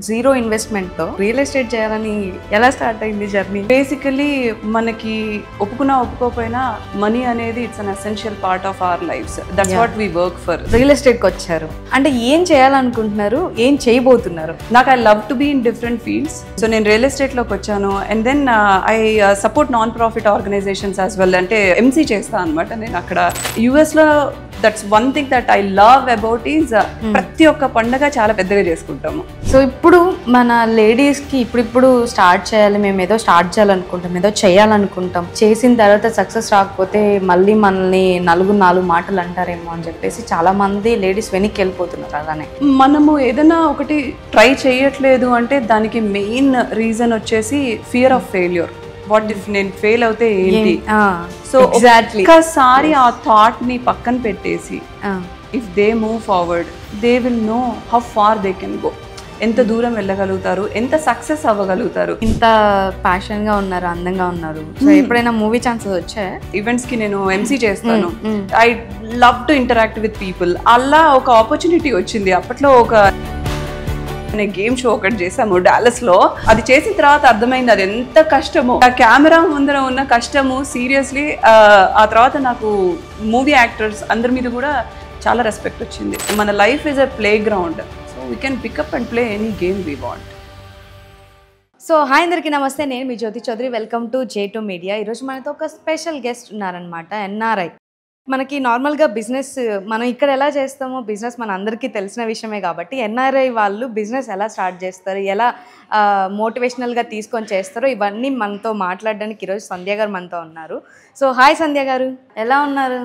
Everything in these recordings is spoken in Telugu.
జీరో ఇన్వెస్ట్మెంట్తో రియల్ ఎస్టేట్ చేయాలని ఎలా స్టార్ట్ అయింది జర్నీ? బేసికలీ మనకి ఒప్పుకున్నా ఒప్పుకోకపోయినా మనీ అనేది it's an essential part of our lifes. That's what we work for. Real ఎస్టేట్కి వచ్చారు అంటే ఏం చేయాలనుకుంటున్నారు, ఏం చేయబోతున్నారు? నాకు I love to be in different fields. So నేను రియల్ ఎస్టేట్లోకి వచ్చాను and then I support non profit organisations as well. అంటే ఎంసీ చేస్తాను అనమాట నేను అక్కడ యుఎస్లో. That's one thing that I love about is ప్రతి ఒక్క పండుగ చాలా పెద్దగా చేసుకుంటాము. సో ఇప్పుడు మన లేడీస్కి ఇప్పుడు స్టార్ట్ చేయాలి, మేము ఏదో స్టార్ట్ చేయాలనుకుంటాం, ఏదో చేయాలనుకుంటాం, చేసిన తర్వాత సక్సెస్ రాకపోతే మళ్ళీ మనల్ని నాలుగు మాటలు అంటారేమో అని చెప్పేసి చాలా మంది లేడీస్ వెనక్కి వెళ్ళిపోతున్నారు. అలానే మనము ఏదైనా ఒకటి ట్రై చేయట్లేదు అంటే దానికి మెయిన్ రీజన్ వచ్చేసి fear of failure. What if నేను ఫెయిల్ అవుతే ఏంటి? సో ఎగ్జాక్ట్లీ ఒక్కసారి ఆ థాట్ ని పక్కన పెట్టేసి if they move forward they will know how far they can go. ఎంత దూరం వెళ్ళగలుగుతారు, ఎంత సక్సెస్ అవ్వగలుగుతారు. ఇంత ప్యాషన్ గా ఉన్నారు, అందంగా ఉన్నారు. సో ఎప్పుడైనా మూవీ ఛాన్సెస్ వచ్చాయి? ఈవెంట్స్ కి నేను ఎంసీ చేస్తాను. I love to interact with people. అలా ఒక ఆపర్చునిటీ వచ్చింది. అప్పట్లో ఒక గేమ్ షో ఒకటి చేసాము డాలస్ లో. అది చేసిన తర్వాత అర్థమైంది అది ఎంత కష్టమో. ఆ కెమెరా ముందర ఉన్న కష్టము సీరియస్లీ. ఆ తర్వాత నాకు మూవీ యాక్టర్స్ అందరి మీద కూడా చాలా రెస్పెక్ట్ వచ్చింది. మన life is a playground. So we can pick up and play any game we want. So hi అందరికీ నమస్తే, నేను మీ Jyothi Chowdary. Welcome to J2 media. ఈరోజు మనతో ఒక స్పెషల్ గెస్ట్ ఉన్నారనమాట, ఎన్ఆర్ఐ. మనకి నార్మల్గా బిజినెస్ మనం ఇక్కడ ఎలా చేస్తామో బిజినెస్ మన అందరికీ తెలిసిన విషయమే కాబట్టి ఎన్ఆర్ఐ వాళ్ళు బిజినెస్ ఎలా స్టార్ట్ చేస్తారు, ఎలా మోటివేషనల్గా తీసుకొని చేస్తారో ఇవన్నీ మనతో మాట్లాడడానికి ఈరోజు సంధ్య గారు మనతో ఉన్నారు. సో హాయ్ సంధ్య గారు, ఎలా ఉన్నారు?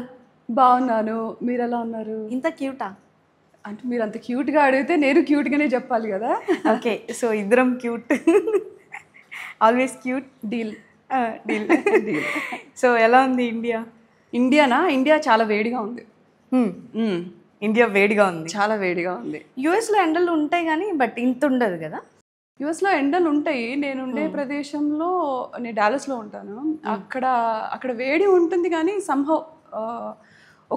బాగున్నాను, మీరు ఎలా ఉన్నారు? ఇంత క్యూటా? అంటే మీరు అంత క్యూట్గా అడిగితే నేను క్యూట్గానే చెప్పాలి కదా. ఓకే, సో ఇద్దరం cute, always cute. Deal deal deal. So ఎలా ఉంది ఇండియా? ఇండియా చాలా వేడిగా ఉంది. ఇండియా వేడిగా ఉంది, చాలా వేడిగా ఉంది. యుఎస్లో ఎండలు ఉంటాయి కానీ బట్ ఇంత ఉండదు కదా. యుఎస్లో ఎండలు ఉంటాయి. నేను ఉండే ప్రదేశంలో, నేను డాలస్లో ఉంటాను. అక్కడ వేడి ఉంటుంది కానీ సంహవ్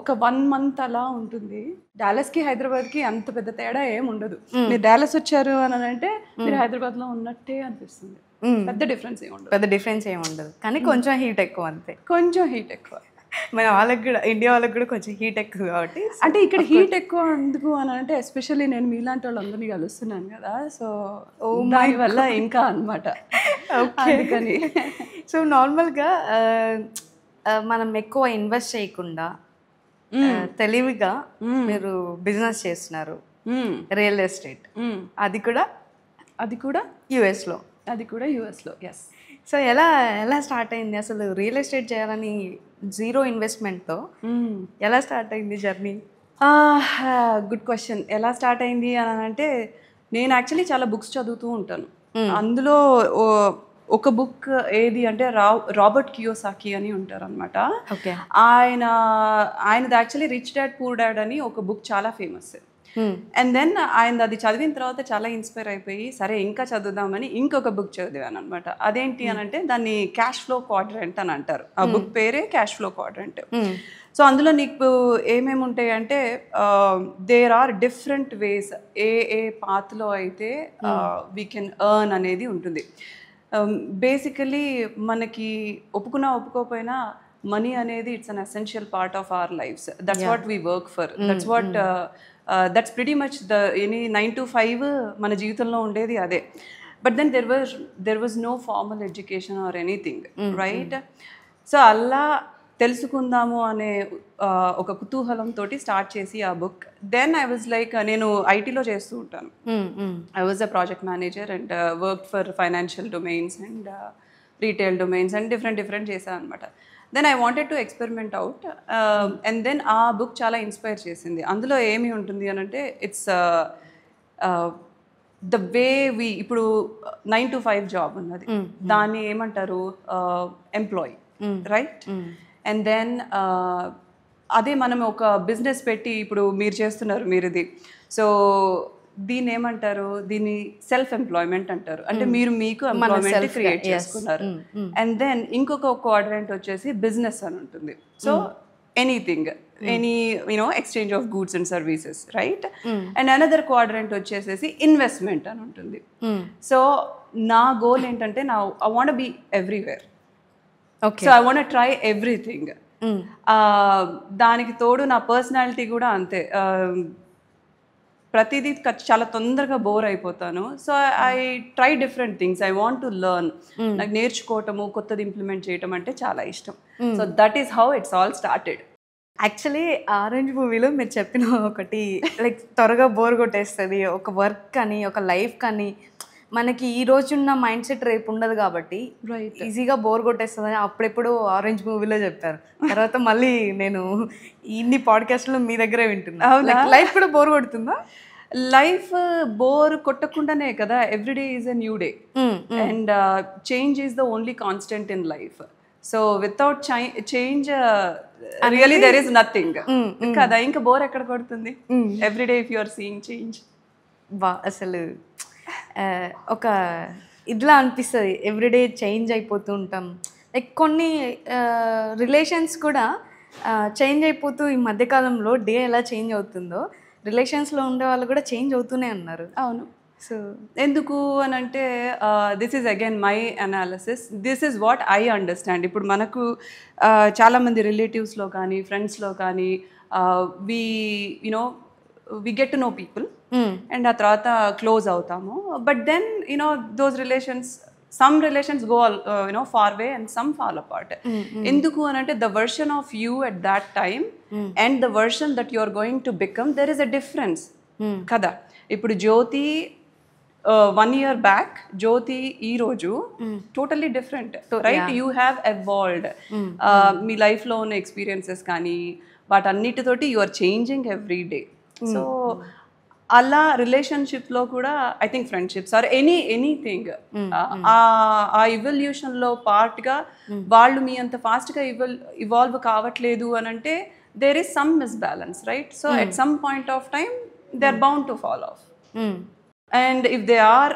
ఒక 1 month అలా ఉంటుంది. డాలస్కి హైదరాబాద్కి అంత పెద్ద తేడా ఏం ఉండదు. మీరు డాలస్ వచ్చారు అని అంటే మీరు హైదరాబాద్లో ఉన్నట్టే అనిపిస్తుంది. పెద్ద డిఫరెన్స్ ఏమి ఉండదు కానీ కొంచెం హీట్ ఎక్కువ, అంతే. కొంచెం హీట్ ఎక్కువ. మన వాళ్ళకి కూడా, ఇండియా వాళ్ళకి కూడా కొంచెం హీట్ ఎక్కువ కాబట్టి. అంటే ఇక్కడ హీట్ ఎక్కువ ఎందుకు అని అంటే ఎస్పెషల్లీ నేను మీలాంటి వాళ్ళందరినీ కలుస్తున్నాను కదా. సో దాని వల్ల ఇంకా అనమాట. అందుకని సో నార్మల్గా మనం ఎక్కువ ఇన్వెస్ట్ చేయకుండా తెలివిగా మీరు బిజినెస్ చేస్తున్నారు, రియల్ ఎస్టేట్. అది కూడా యుఎస్లో. ఎస్. సో ఎలా స్టార్ట్ అయింది అసలు రియల్ ఎస్టేట్ చేయాలని జీరో ఇన్వెస్ట్మెంట్తో? ఎలా స్టార్ట్ అయింది జర్నీ? Good question. ఎలా స్టార్ట్ అయింది అని అంటే నేను యాక్చువల్లీ చాలా బుక్స్ చదువుతూ ఉంటాను. అందులో ఒక బుక్ ఏది అంటే రాబర్ట్ కియోసాకి అని ఉంటారు అనమాట. ఆయనది actually rich dad poor dad అని ఒక బుక్ చాలా ఫేమస్. అండ్ దెన్ ఆయన అది చదివిన తర్వాత చాలా ఇన్స్పైర్ అయిపోయి సరే ఇంకా చదువుదామని ఇంకొక బుక్ చదివాను అనమాట. అదేంటి అని అంటే దాన్ని క్యాష్ ఫ్లో క్వాడ్రంట్ అని అంటారు. ఆ బుక్ పేరే క్యాష్ ఫ్లో క్వాడ్రంట్. సో అందులో నీకు ఏమేమి ఉంటాయి అంటే దేర్ ఆర్ డిఫరెంట్ వేస్, ఏ పాత్లో అయితే వీ కెన్ ఎర్న్ అనేది ఉంటుంది. బేసికలీ మనకి ఒప్పుకున్నా ఒప్పుకోకపోయినా మనీ అనేది it's an essential part of our lifes. That's what we work for. That's pretty much any 9 to 5 మన జీవితంలో ఉండేది అదే. But then there was no formal education or anything, right? So అలా తెలుసుకుందాము అనే ఒక కుతూహలంతో స్టార్ట్ చేసి ఆ book. Then I was like, నేను ఐటీలో చేస్తూ ఉంటాను. I was a project manager and work for financial domains and retail domains and different చేశాను అనమాట. Then I wanted to experiment out. And then ఆ బుక్ చాలా ఇన్స్పైర్ చేసింది. అందులో ఏమి ఉంటుంది అని అంటే ఇట్స్ ద వే వి ఇప్పుడు 9 to 5 జాబ్ ఉన్నది, దాన్ని ఏమంటారు ఎంప్లాయీ, రైట్? అండ్ దెన్ అదే మనం ఒక బిజినెస్ పెట్టి ఇప్పుడు మీరు చేస్తున్నారు, మీరు ఇది. సో దీన్ని ఏమంటారు, దీన్ని సెల్ఫ్ ఎంప్లాయ్మెంట్ అంటారు. అంటే మీరు మీకు ఎంప్లాయ్మెంట్ క్రియేట్ చేసుకున్నారు. అండ్ దెన్ ఇంకొక క్వాడ్రంట్ వచ్చేసి బిజినెస్ అని ఉంటుంది. So anything, any exchange of goods and services, right? And another quadrant వచ్చేసేసి ఇన్వెస్ట్మెంట్ అని ఉంటుంది. సో నా గోల్ ఏంటంటే I want to be everywhere. So I want to try everything. దానికి తోడు నా పర్సనాలిటీ కూడా అంతే, ప్రతిదీ చాలా తొందరగా బోర్ అయిపోతాను. So I try different things, I want to learn. నాకు నేర్చుకోవటము, కొత్తది ఇంప్లిమెంట్ చేయటం అంటే చాలా ఇష్టం. So that is how it's all started. Actually orange మూవీలో మీరు చెప్పిన ఒకటి లైక్ త్వరగా బోర్ కొట్టేస్తుంది, ఒక వర్క్ కానీ ఒక లైఫ్ కానీ మనకి ఈ రోజున్న మైండ్ సెట్ రేపు ఉండదు కాబట్టి ఈజీగా బోర్ కొట్టేస్తుంది. అప్పుడెప్పుడు ఆరెంజ్ మూవీలో చెప్పారు, తర్వాత మళ్ళీ నేను ఇన్ని పాడ్కాస్ట్లో మీ దగ్గరే వింటున్నా. లైఫ్ కూడా బోర్ కొడుతుందా? లైఫ్ బోర్ కొట్టకుండానే కదా, everyday is a new day and change is the only constant in life. So without change really there is nothing కదా. ఇంకా బోర్ ఎక్కడ కొడుతుంది? Everyday if you are seeing change. అసలు ఒక ఇట్లా అనిపిస్తుంది, ఎవ్రీడే చేంజ్ అయిపోతూ ఉంటాం. లైక్ కొన్ని రిలేషన్స్ కూడా చేంజ్ అయిపోతూ, ఈ మధ్యకాలంలో డే ఎలా చేంజ్ అవుతుందో రిలేషన్స్లో ఉండే వాళ్ళు కూడా చేంజ్ అవుతూనే ఉన్నారు. అవును. సో ఎందుకు అని అంటే this is again my analysis, this is what I understand. ఇప్పుడు మనకు చాలామంది రిలేటివ్స్లో కానీ ఫ్రెండ్స్లో కానీ we get to know people and ఆ తర్వాత క్లోజ్ అవుతాము. But then those relations, some relations go far away and some fall apart. ఎందుకు అని అంటే the version of you at that time and the version that you are going to become, there is a difference కదా. ఇప్పుడు జ్యోతి 1 year బ్యాక్, జ్యోతి ఈ రోజు totally different, right? You have evolved. మీ లైఫ్లో ఉన్న ఎక్స్పీరియన్సెస్ కానీ వాటన్నిటితోటి you are changing every day. So అలా రిలేషన్షిప్లో కూడా I think friendships or anything ఆ ఇవల్యూషన్లో పార్ట్గా వాళ్ళు మీ అంత ఫాస్ట్గా ఇవాల్వ్ కావట్లేదు అని అంటే there is some misbalance, right? So at some point of time they are bound to fall off. And if they are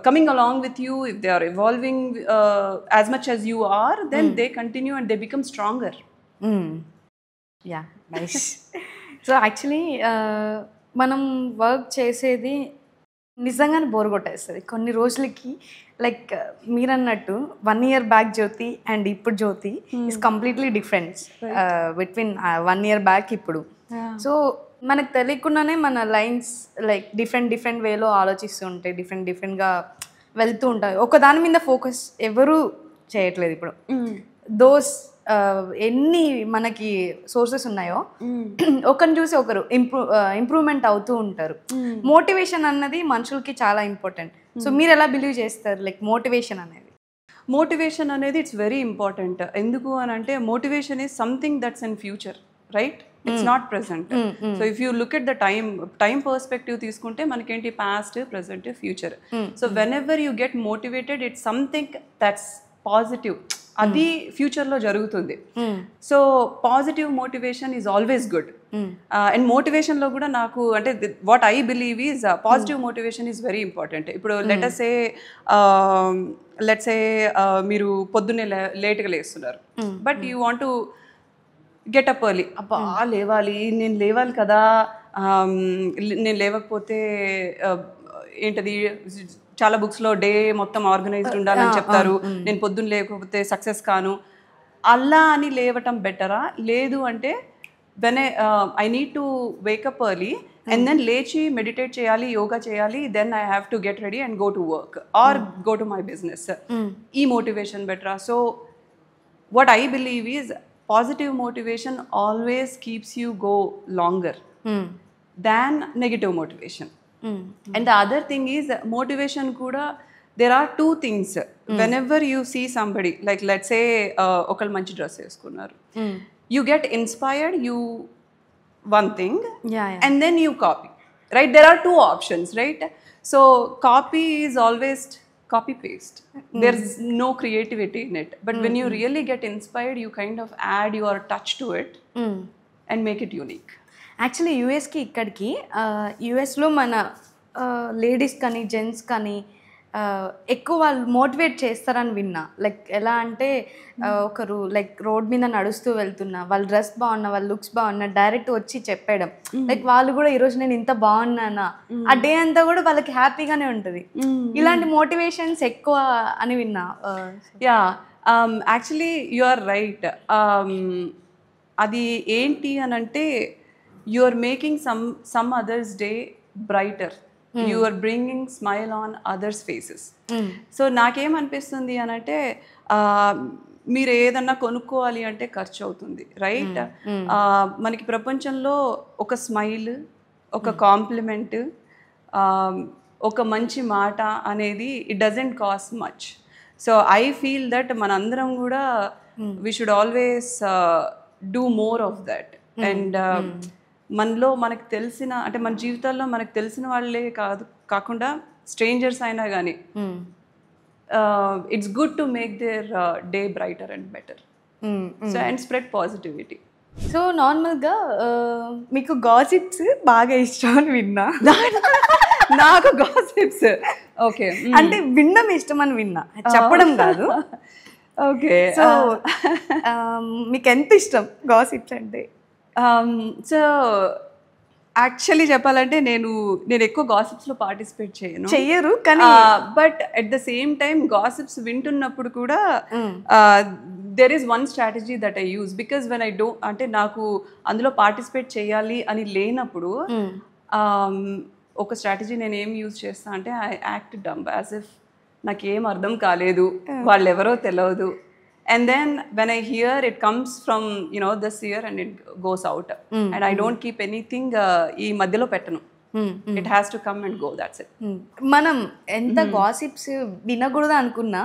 coming along with you, if they are evolving as much as you are, then they continue and they become stronger. Yeah, nice. So actually మనం వర్క్ చేసేది నిజంగానే బోర్ కొట్టేస్తుంది కొన్ని రోజులకి. లైక్ మీరు అన్నట్టు 1 year బ్యాక్ జ్యోతి అండ్ ఇప్పుడు Jyothi is completely difference between 1 year back ఇప్పుడు. సో మనకు తెలియకుండానే మన లైన్స్ లైక్ డిఫరెంట్ వేలో ఆలోచిస్తూ ఉంటాయి, డిఫరెంట్గా వెళ్తూ ఉంటాయి. ఒక దాని మీద ఫోకస్ ఎవరు చేయట్లేదు ఇప్పుడు. దోస్ ఎన్ని మనకి సోర్సెస్ ఉన్నాయో ఒకరిని చూసి ఒకరు ఇంప్రూవ్మెంట్ అవుతూ ఉంటారు. మోటివేషన్ అన్నది మనుషులకి చాలా ఇంపార్టెంట్. సో మీరు ఎలా బిలీవ్ చేస్తారు లైక్ మోటివేషన్ అనేది? It's very important. ఎందుకు అని అంటే motivation is something that's in future, right? It's not present. So if you look at the time perspective తీసుకుంటే మనకేంటి past, present, future. So whenever you get motivated, it's something that's positive. అది ఫ్యూచర్లో జరుగుతుంది. So positive motivation is always good. And మోటివేషన్లో కూడా నాకు అంటే what I believe is positive motivation is very important. ఇప్పుడు లెట్స్ సే మీరు పొద్దున్నే లేట్గా లేస్తున్నారు, but you want to get up early. అబ్బా నేను లేవాలి కదా, నేను లేవకపోతే ఏంటది, చాలా బుక్స్లో డే మొత్తం ఆర్గనైజ్డ్ ఉండాలని చెప్తారు, నేను పొద్దున్న లేకపోతే సక్సెస్ కాను. అలా అని లేవటం బెటరా? లేదు అంటే I need to wake up early and then లేచి మెడిటేట్ చేయాలి, యోగా చేయాలి, then I have to get ready and go to work or go to my business. ఈ మోటివేషన్ బెటరా? So what I believe is positive motivation always keeps you go longer than negative motivation. And the other thing is motivation kuda, there are two things. Whenever you see somebody, like let's say okal manchi dress eskunnaru, you get inspired, you one thing, and then you copy, right? There are two options, right? So copy is always copy paste. There's no creativity in it. But when you really get inspired, you kind of add your touch to it and make it unique. Actually యూఎస్కి ఇక్కడికి యూఎస్లో మన లేడీస్ కానీ జెంట్స్ కానీ ఎక్కువ వాళ్ళు మోటివేట్ చేస్తారని విన్నా. లైక్ ఎలా అంటే ఒకరు లైక్ రోడ్ మీద నడుస్తూ వెళ్తున్నా, వాళ్ళ డ్రెస్ బాగున్నా, వాళ్ళ లుక్స్ బాగున్నా, డైరెక్ట్ వచ్చి చెప్పేయడం. లైక్ వాళ్ళు కూడా ఈరోజు నేను ఇంత బాగున్నానా, ఆ డే అంతా కూడా వాళ్ళకి హ్యాపీగానే ఉంటుంది. ఇలాంటి మోటివేషన్స్ ఎక్కువ అని విన్నా. Actually you are right. అది ఏంటి అని అంటే you are making some others day brighter. You are bringing smile on others faces. So నాకేమనిపిస్తుంది అని అంటే మీరు ఏదన్నా కొనుక్కోవాలి అంటే ఖర్చు అవుతుంది, రైట్? మనకి ప్రపంచంలో ఒక స్మైల్, ఒక కాంప్లిమెంట్, ఒక మంచి మాట అనేది it doesn't cost much. So I feel that మనందరం కూడా we should always do more of that. And మనలో మనకు తెలిసిన అంటే మన జీవితాల్లో మనకు తెలిసిన వాళ్ళే కాకుండా స్ట్రేంజర్స్ అయినా కానీ it's good to make their day brighter and better. So and spread positivity. So నార్మల్గా మీకు గాసిప్స్ బాగా ఇష్టం అని విన్నా. నాకు గాసిప్స్ ఓకే అంటే వినడం ఇష్టం అని విన్నా, చెప్పడం కాదు. ఓకే, సో మీకు ఎంత ఇష్టం గాసిప్స్ అంటే? సో యాక్చువల్లీ చెప్పాలంటే నేను ఎక్కువ గాసిప్స్లో పార్టిసిపేట్ చెయ్యరు, కానీ but at the same time gossips వింటున్నప్పుడు కూడా there is one strategy that I use. Because when I don't అంటే నాకు అందులో పార్టిసిపేట్ చేయాలి అని లేనప్పుడు ఒక స్ట్రాటజీ నేను ఏం యూజ్ చేస్తా అంటే I act dumb as if నాకు ఏం అర్థం కాలేదు, వాళ్ళు ఎవరో తెలియదు. And then when I hear it comes from this ear and it goes out. And I don't keep anything ee madhyalo pettanu. It has to come and go, that's it. మనం ఎంత గాసిప్స్ వినకూడదు అనుకున్నా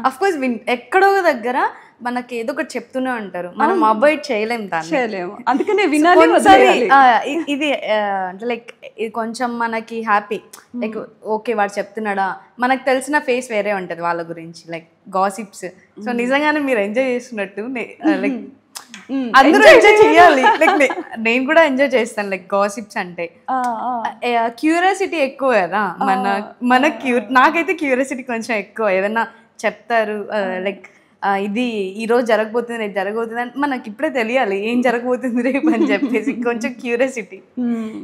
అఫ్ కోర్స్ ఎక్కడో దగ్గర మనకి ఏదో ఒకటి చెప్తూనే ఉంటారు, మనం అవాయిడ్ చేయలేము దాన్ని. అందుకనే వినాలి. ఇది అంటే లైక్ ఇది కొంచెం మనకి హ్యాపీ, లైక్ ఓకే వాడు చెప్తున్నాడా, మనకు తెలిసిన ఫేస్ వేరే ఉంటుంది వాళ్ళ గురించి, లైక్ గాసిప్స్. సో నిజంగానే మీరు ఎంజాయ్ చేస్తున్నట్టు లైక్ అందరూ ఎంజాయ్ చేయాలి. లైక్ నేను కూడా ఎంజాయ్ చేస్తాను లైక్ గాసిప్స్ అంటే. క్యూరియాసిటీ ఎక్కువ కదా నాకైతే క్యూరియాసిటీ కొంచెం ఎక్కువ. ఏదన్నా చెప్తారు లైక్ ఇది ఈరోజు జరగబోతుంది, రేపు జరగబోతుంది అని మనకి ఇప్పుడే తెలియాలి ఏం జరగబోతుంది రేపు అని చెప్పేసి కొంచెం క్యూరియాసిటీ.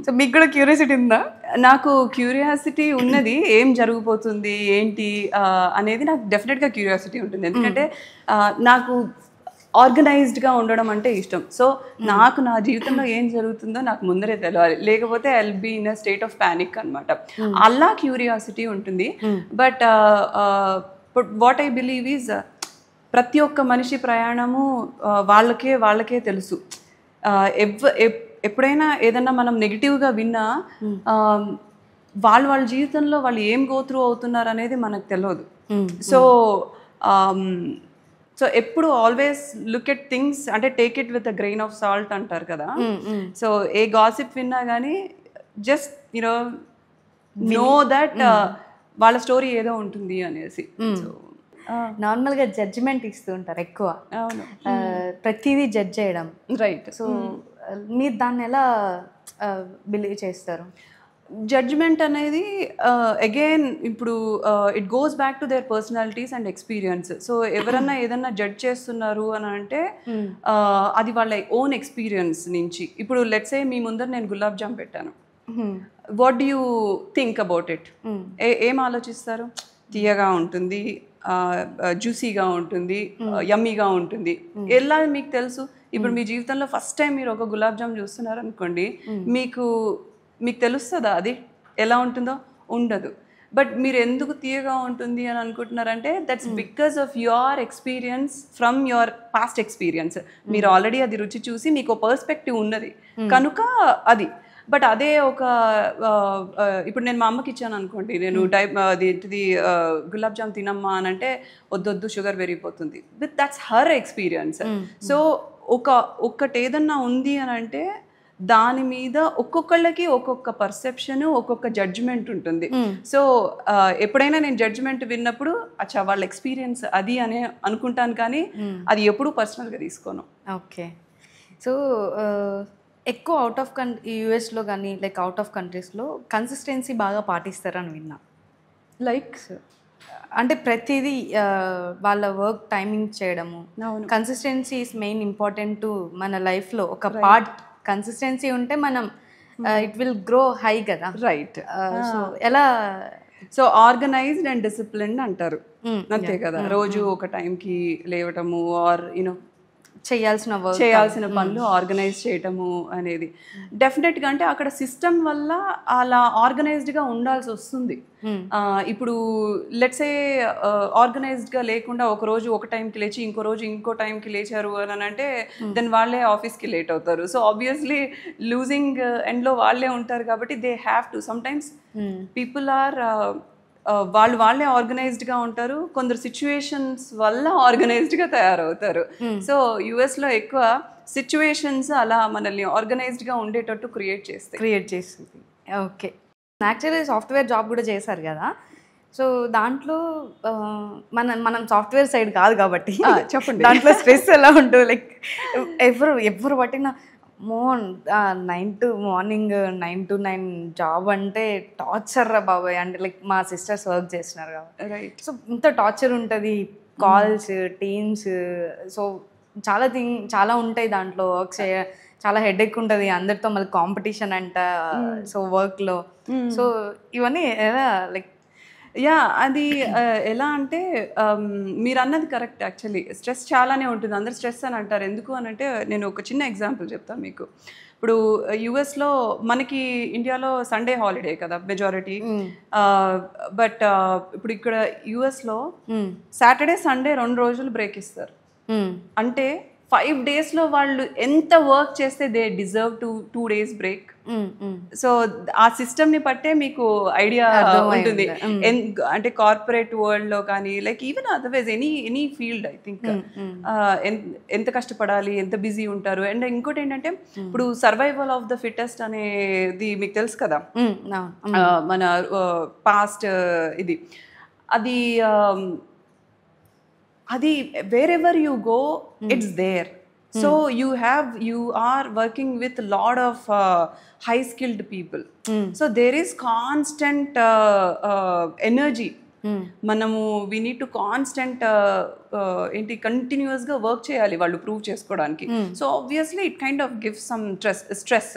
సో మీకు కూడా క్యూరియాసిటీ ఉందా? నాకు క్యూరియాసిటీ ఉన్నది, ఏం జరగబోతుంది ఏంటి అనేది నాకు డెఫినెట్గా క్యూరియాసిటీ ఉంటుంది. ఎందుకంటే నాకు ఆర్గనైజ్డ్గా ఉండడం అంటే ఇష్టం. సో నాకు నా జీవితంలో ఏం జరుగుతుందో నాకు ముందరే తెలియాలి, లేకపోతే I will be in a state of panic అనమాట. అలా క్యూరియాసిటీ ఉంటుంది. But what I believe is ప్రతి ఒక్క మనిషి ప్రయాణము వాళ్ళకే తెలుసు. ఎప్పుడైనా ఏదన్నా మనం నెగిటివ్గా విన్నా వాళ్ళ జీవితంలో వాళ్ళు ఏం గో త్రూ అవుతున్నారు అనేది మనకు తెలియదు. సో ఎప్పుడు ఆల్వేస్ లుక్ ఎట్ థింగ్స్ అంటే take it with a grain of salt అంటారు కదా. సో ఏ గాసిప్ విన్నా కానీ జస్ట్ నో దట్ వాళ్ళ స్టోరీ ఏదో ఉంటుంది అనేసి. నార్మల్గా జడ్జిమెంట్ ఇస్తూ ఉంటారు ఎక్కువ, ప్రతిదీ జడ్జ్ చేయడం, రైట్? సో మీరు దాన్ని ఎలా బిలీవ్ చేస్తారు? జడ్జ్మెంట్ అనేది అగైన్ ఇప్పుడు it goes back to their personalities and experience. So ఎవరన్నా ఏదన్నా జడ్జ్ చేస్తున్నారు అని అంటే అది వాళ్ళ ఓన్ ఎక్స్పీరియన్స్ నుంచి. ఇప్పుడు లెట్స్ సే మీ ముందర నేను గులాబ్ జామ్ పెట్టాను, what do you think about it? ఏం ఆలోచిస్తారు? తీయగా ఉంటుంది, జ్యూసీగా ఉంటుంది, యమ్మీగా ఉంటుంది, ఎలా మీకు తెలుసు? ఇప్పుడు మీ జీవితంలో ఫస్ట్ టైం మీరు ఒక గులాబ్ జామ్ చూస్తున్నారు అనుకోండి, మీకు తెలుస్తుందా అది ఎలా ఉంటుందో? ఉండదు. బట్ మీరు ఎందుకు తీయగా ఉంటుంది అని అనుకుంటున్నారంటే that's because of your experience from your past experience. మీరు ఆల్రెడీ అది రుచి చూసి మీకు పర్స్పెక్టివ్ ఉన్నది కనుక అది. బట్ అదే ఒక ఇప్పుడు నేను మా అమ్మకి ఇచ్చాను అనుకోండి, నేను ఇది గులాబ్ జామ్ తినమ్మా అని అంటే వద్దొద్దు షుగర్ పెరిగిపోతుంది. With that's her experience. So ఒక్కటి ఏదన్నా ఉంది అని అంటే దాని మీద ఒక్కొక్కళ్ళకి ఒక్కొక్క పర్సెప్షన్, ఒక్కొక్క జడ్జ్మెంట్ ఉంటుంది. సో ఎప్పుడైనా నేను జడ్జ్మెంట్ విన్నప్పుడు అచ్చా వాళ్ళ ఎక్స్పీరియన్స్ అది అనే అనుకుంటాను, కానీ అది ఎప్పుడూ పర్సనల్గా తీసుకోను. ఓకే. సో ఎక్కువ అవుట్ ఆఫ్ యూఎస్లో కానీ లైక్ అవుట్ ఆఫ్ కంట్రీస్లో కన్సిస్టెన్సీ బాగా పాటిస్తారని విన్నా. లైక్ అంటే ప్రతిదీ వాళ్ళ వర్క్ టైమింగ్ చేయడము, అవును. Consistency is main important to మన లైఫ్లో ఒక పార్ట్. కన్సిస్టెన్సీ ఉంటే మనం ఇట్ విల్ గ్రో హై కదా. రైట్. సో ఎలా సో ఆర్గనైజ్డ్ అండ్ డిసిప్లిన్డ్ అంటారు, అంతే కదా. రోజు ఒక టైంకి లేవటము ఆర్ యూనో చేయాల్సిన పనులు ఆర్గనైజ్ చేయటము అనేది డెఫినెట్గా. అంటే అక్కడ సిస్టమ్ వల్ల అలా ఆర్గనైజ్డ్గా ఉండాల్సి వస్తుంది. ఇప్పుడు లెట్స్ ఏ ఆర్గనైజ్డ్గా లేకుండా ఒక రోజు ఒక టైంకి లేచి ఇంకో రోజు ఇంకో టైంకి లేచారు అని అంటే దెన్ వాళ్ళే ఆఫీస్కి లేట్ అవుతారు. సో ఆబ్వియస్లీ లూజింగ్ ఎండ్లో వాళ్ళే ఉంటారు కాబట్టి they have to sometimes people or వాళ్ళే ఆర్గనైజ్డ్గా ఉంటారు, కొందరు సిచ్యువేషన్స్ వల్ల ఆర్గనైజ్డ్గా తయారవుతారు. సో యుఎస్లో ఎక్కువ సిచ్యువేషన్స్ అలా మనల్ని ఆర్గనైజ్డ్గా ఉండేటట్టు క్రియేట్ చేస్తుంది. ఓకే, యాక్చువల్లీ సాఫ్ట్వేర్ జాబ్ కూడా చేశారు కదా. సో దాంట్లో మనం సాఫ్ట్వేర్ సైడ్ కాదు కాబట్టి చెప్పండి, దాంట్లో స్ట్రెస్ ఎలా ఉంటుంది? లైక్ ఎవరు పట్టిన మార్నింగ్ 9 to 9 జాబ్ అంటే టార్చర్ రా బాబాయ్. అంటే లైక్ మా సిస్టర్స్ వర్క్ చేస్తున్నారు కాబట్టి రైట్. సో ఇంత టార్చర్ ఉంటుంది, కాల్స్, టీమ్స్, సో చాలా ఉంటాయి దాంట్లో. వర్క్ చాలా హెడేక్ ఉంటుంది, అందరితో మళ్ళీ కాంపిటీషన్ అంట. సో వర్క్లో సో ఇవన్నీ ఎలా లైక్ అది ఎలా అంటే మీరు అన్నది కరెక్ట్. యాక్చువల్లీ స్ట్రెస్ చాలానే ఉంటుంది. అందరు స్ట్రెస్ అని అంటారు, ఎందుకు అని అంటే నేను ఒక చిన్న ఎగ్జాంపుల్ చెప్తాను మీకు. ఇప్పుడు యుఎస్లో మనకి ఇండియాలో సండే హాలిడే కదా మెజారిటీ, బట్ ఇప్పుడు ఇక్కడ యుఎస్లో సాటర్డే సండే 2 రోజులు బ్రేక్ ఇస్తారు. అంటే 5 daysలో వాళ్ళు ఎంత వర్క్ చేస్తే they deserve 2 days break. So ఆ సిస్టమ్ని బట్టే మీకు ఐడియా ఉంటుంది. అంటే కార్పొరేట్ వరల్డ్లో కానీ like even otherwise any field I think ఎంత కష్టపడాలి, ఎంత బిజీ ఉంటారు. అండ్ ఇంకోటి ఏంటంటే ఇప్పుడు సర్వైవల్ ఆఫ్ ద ఫిట్టెస్ట్ అనేది మీకు తెలుసు కదా, మన పాస్ట్ ఇది. అది wherever you go, it's there. So you are working with a lot of high skilled people. So there is constant energy. మనము వీ నీడ్ టు కాన్స్టెంట్ ఏంటి కంటిన్యూస్గా వర్క్ చేయాలి వాళ్ళు ప్రూవ్ చేసుకోవడానికి. So obviously it kind of gives some stress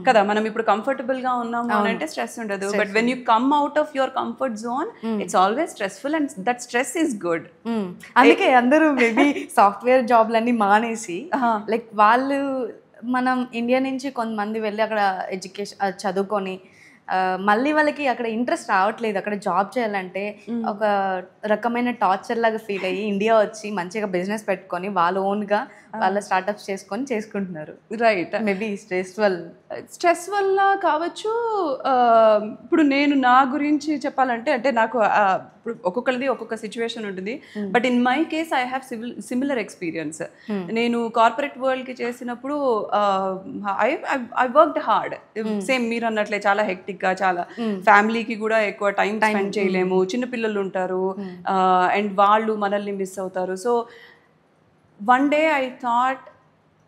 కదా. మనం ఇప్పుడు కంఫర్టబుల్గా ఉన్నాము అని అంటే స్ట్రెస్ ఉండదు, but when you come out of your comfort zone it's always stressful and that stress is good. అందుకే అందరూ మేబీ సాఫ్ట్వేర్ జాబ్లన్నీ మానేసి లైక్ వాళ్ళు మనం ఇండియా నుంచి కొంతమంది వెళ్ళి అక్కడ ఎడ్యుకేషన్ చదువుకొని మళ్ళీ వాళ్ళకి అక్కడ ఇంట్రెస్ట్ రావట్లేదు, అక్కడ జాబ్ చేయాలంటే ఒక రకమైన టార్చర్ లాగా ఫీల్ అయ్యి ఇండియా వచ్చి మంచిగా బిజినెస్ పెట్టుకొని వాళ్ళ ఓన్గా వాళ్ళ స్టార్ట్అప్స్ చేసుకుంటున్నారు. రైట్. మేబీ స్ట్రెస్ వల్ల కావచ్చు. ఇప్పుడు నేను నా గురించి చెప్పాలంటే అంటే నాకు ఇప్పుడు ఒక్కొక్కరిది ఒక్కొక్క సిచ్యువేషన్ ఉంటుంది, but in my case I have similar experience. నేను కార్పొరేట్ వరల్డ్కి చేసినప్పుడు ఐ వర్క్డ్ హార్డ్. సేమ్ మీరు అన్నట్లే చాలా హెక్టిక్గా, చాలా ఫ్యామిలీకి కూడా ఎక్కువ టైం స్పెండ్ చేయలేము, చిన్నపిల్లలు ఉంటారు అండ్ వాళ్ళు మనల్ని మిస్ అవుతారు. So one day I thought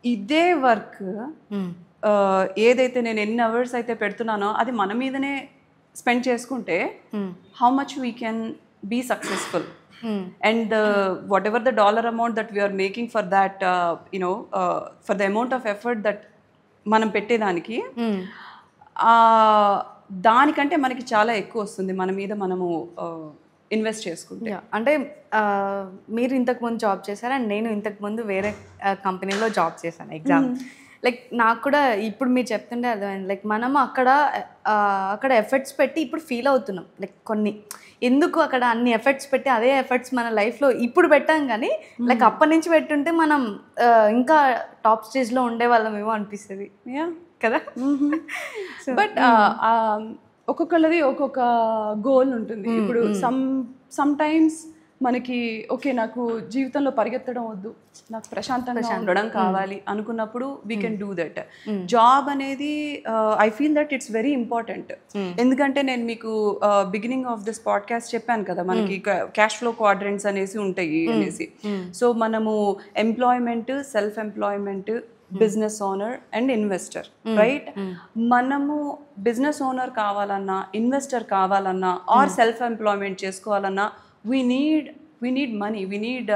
ఇదే వర్క్ ఏదైతే నేను ఎన్ని అవర్స్ అయితే పెడుతున్నానో అది మన మీదనే స్పెండ్ చేసుకుంటే how much we can be successful. And whatever the dollar amount that we are making for that for the amount of effort that మనం పెట్టేదానికి దానికంటే మనకి చాలా ఎక్కువ వస్తుంది మన మీద మనము ఇన్వెస్ట్ చేసుకుంటే. అంటే మీరు ఇంతకుముందు జాబ్ చేశారు అండ్ నేను ఇంతకుముందు వేరే కంపెనీలో జాబ్ చేశాను. లైక్ నాకు కూడా ఇప్పుడు మీరు చెప్తుంటే అర్థమైంది. లైక్ మనము అక్కడ ఎఫర్ట్స్ పెట్టి ఇప్పుడు ఫీల్ అవుతున్నాం లైక్ కొన్ని ఎందుకు అక్కడ అన్ని ఎఫర్ట్స్ పెట్టి అదే ఎఫర్ట్స్ మన లైఫ్లో ఇప్పుడు పెట్టాం, కానీ లైక్ అప్పటి నుంచి పెట్టుంటే మనం ఇంకా టాప్ స్టేజ్లో ఉండేవాళ్ళం ఏమో అనిపిస్తుంది కదా. బట్ ఒక్కొక్కళ్ళది ఒక్కొక్క గోల్ ఉంటుంది. ఇప్పుడు సమ్ టైమ్స్ మనకి ఓకే నాకు జీవితంలో పరిగెత్తడం వద్దు, నాకు ప్రశాంతంగా ఉండడం కావాలి అనుకున్నప్పుడు we can do that. Job అనేది I feel that it's very important. ఎందుకంటే నేను మీకు బిగినింగ్ ఆఫ్ దిస్ పాడ్కాస్ట్ చెప్పాను కదా, మనకి క్యాష్ ఫ్లో క్వాడ్రెంట్స్ అనేసి ఉంటాయి అనేసి. సో మనము employment, self employment, business owner and investor, right? మనము బిజినెస్ ఓనర్ కావాలన్నా, ఇన్వెస్టర్ కావాలన్నా ఆర్ సెల్ఫ్ ఎంప్లాయ్మెంట్ చేసుకోవాలన్నా we need money, we need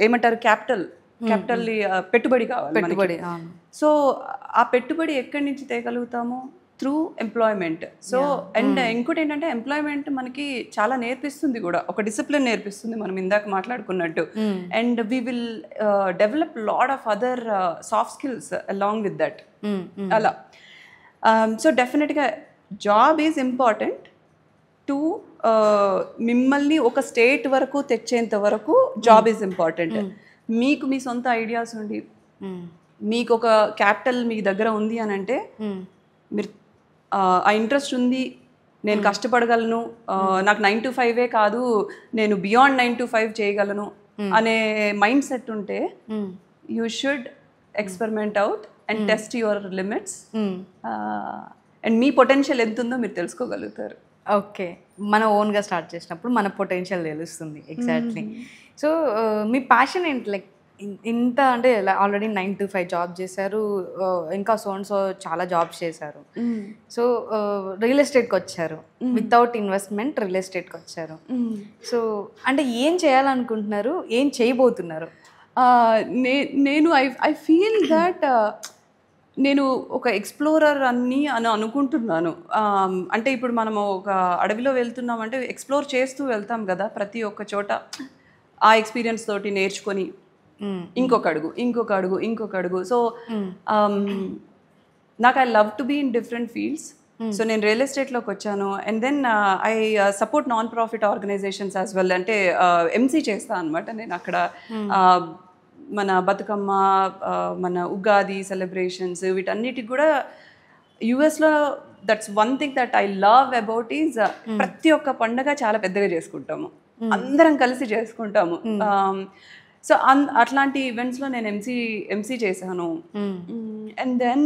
ఏమంటారు క్యాపిటల్ పెట్టుబడి కావాలి. సో ఆ పెట్టుబడి ఎక్కడి నుంచి తేగలుగుతాము? Through employment. సో అండ్ ఇంకోటి ఏంటంటే ఎంప్లాయ్మెంట్ మనకి చాలా నేర్పిస్తుంది కూడా, ఒక డిసిప్లిన్ నేర్పిస్తుంది మనం ఇందాక మాట్లాడుకున్నట్టు. And we will develop lot of other soft skills along with that. అలా సో డెఫినెట్గా జాబ్ ఈజ్ ఇంపార్టెంట్ టు మిమ్మల్ని ఒక స్టేట్ వరకు తెచ్చేంత వరకు జాబ్ ఈజ్ ఇంపార్టెంట్. మీకు మీ సొంత ఐడియాస్ ఉండి మీకు ఒక క్యాపిటల్ మీ దగ్గర ఉంది అని అంటే మీరు ఆ ఇంట్రెస్ట్ ఉంది, నేను కష్టపడగలను, నాకు 9 to 5 కాదు నేను బియాండ్ 9 to 5 చేయగలను అనే మైండ్ సెట్ ఉంటే you should experiment out and test your limits and me potential ఎంత ఉందో మీరు తెలుసుకోగలుగుతారు. ఓకే, మన ఓన్గా స్టార్ట్ చేసినప్పుడు మన పొటెన్షియల్ తెలుస్తుంది. ఎగ్జాక్ట్లీ. సో మీ ప్యాషన్ ఏంటి? లైక్ ఇంత అంటే ఆల్రెడీ 9 to 5 జాబ్ చేశారు, ఇంకా సో చాలా జాబ్స్ చేశారు. సో రియల్ ఎస్టేట్కి వచ్చారు, వితౌట్ ఇన్వెస్ట్మెంట్ రియల్ ఎస్టేట్కి వచ్చారు. సో అంటే ఏం చేయాలనుకుంటున్నారు, ఏం చేయబోతున్నారు? నేను ఐ ఫీల్ దట్ నేను ఒక ఎక్స్ప్లోరర్ అని అనుకుంటున్నాను. అంటే ఇప్పుడు మనము ఒక అడవిలో వెళ్తున్నామంటే ఎక్స్ప్లోర్ చేస్తూ వెళ్తాం కదా ప్రతి ఒక్క చోట. ఆ ఎక్స్పీరియన్స్ తోటి నేర్చుకొని ఇంకొక అడుగు. సో నాకు I love to be in different fields. So నేను రియల్ ఎస్టేట్లోకి వచ్చాను. And then I support non profit organisations as well. అంటే ఎంసీ చేస్తాను అనమాట నేను అక్కడ. మన బతుకమ్మ, మన ఉగాది సెలబ్రేషన్స్, వీటన్నిటికి కూడా యుఎస్లో that's one thing that I love about is ప్రతి ఒక్క పండుగ చాలా పెద్దగా చేసుకుంటాము, అందరం కలిసి చేసుకుంటాము. సో అట్లాంటి ఈవెంట్స్లో నేను ఎంసీ చేశాను. అండ్ దెన్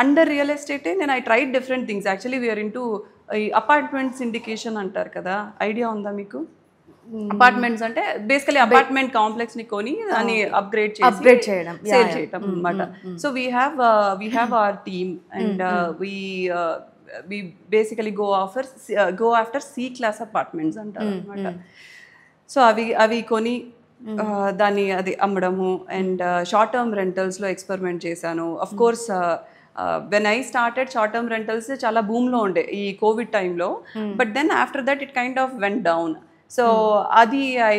అండర్ రియల్ ఎస్టేటే నేను I tried different things. Actually we are into apartment syndication అంటారు కదా, ఐడియా ఉందా మీకు? అపార్ట్మెంట్స్ అంటే బేసికలీ అపార్ట్మెంట్ కాంప్లెక్స్ ని కొని దాన్ని అప్గ్రేడ్ చేయడం, సేల్ చేయడం అన్నమాట. So we have our team and we basically go after C class apartments అంటారు అన్నమాట. సో అవి కొని దాన్ని అది అమ్మడము. అండ్ షార్ట్ టర్మ్ రెంటల్స్లో ఎక్స్పెరిమెంట్ చేశాను. Of course when I started short term rentals చాలా బూమ్లో ఉండే ఈ కోవిడ్ టైంలో. But then after that it kind of went down. So adi I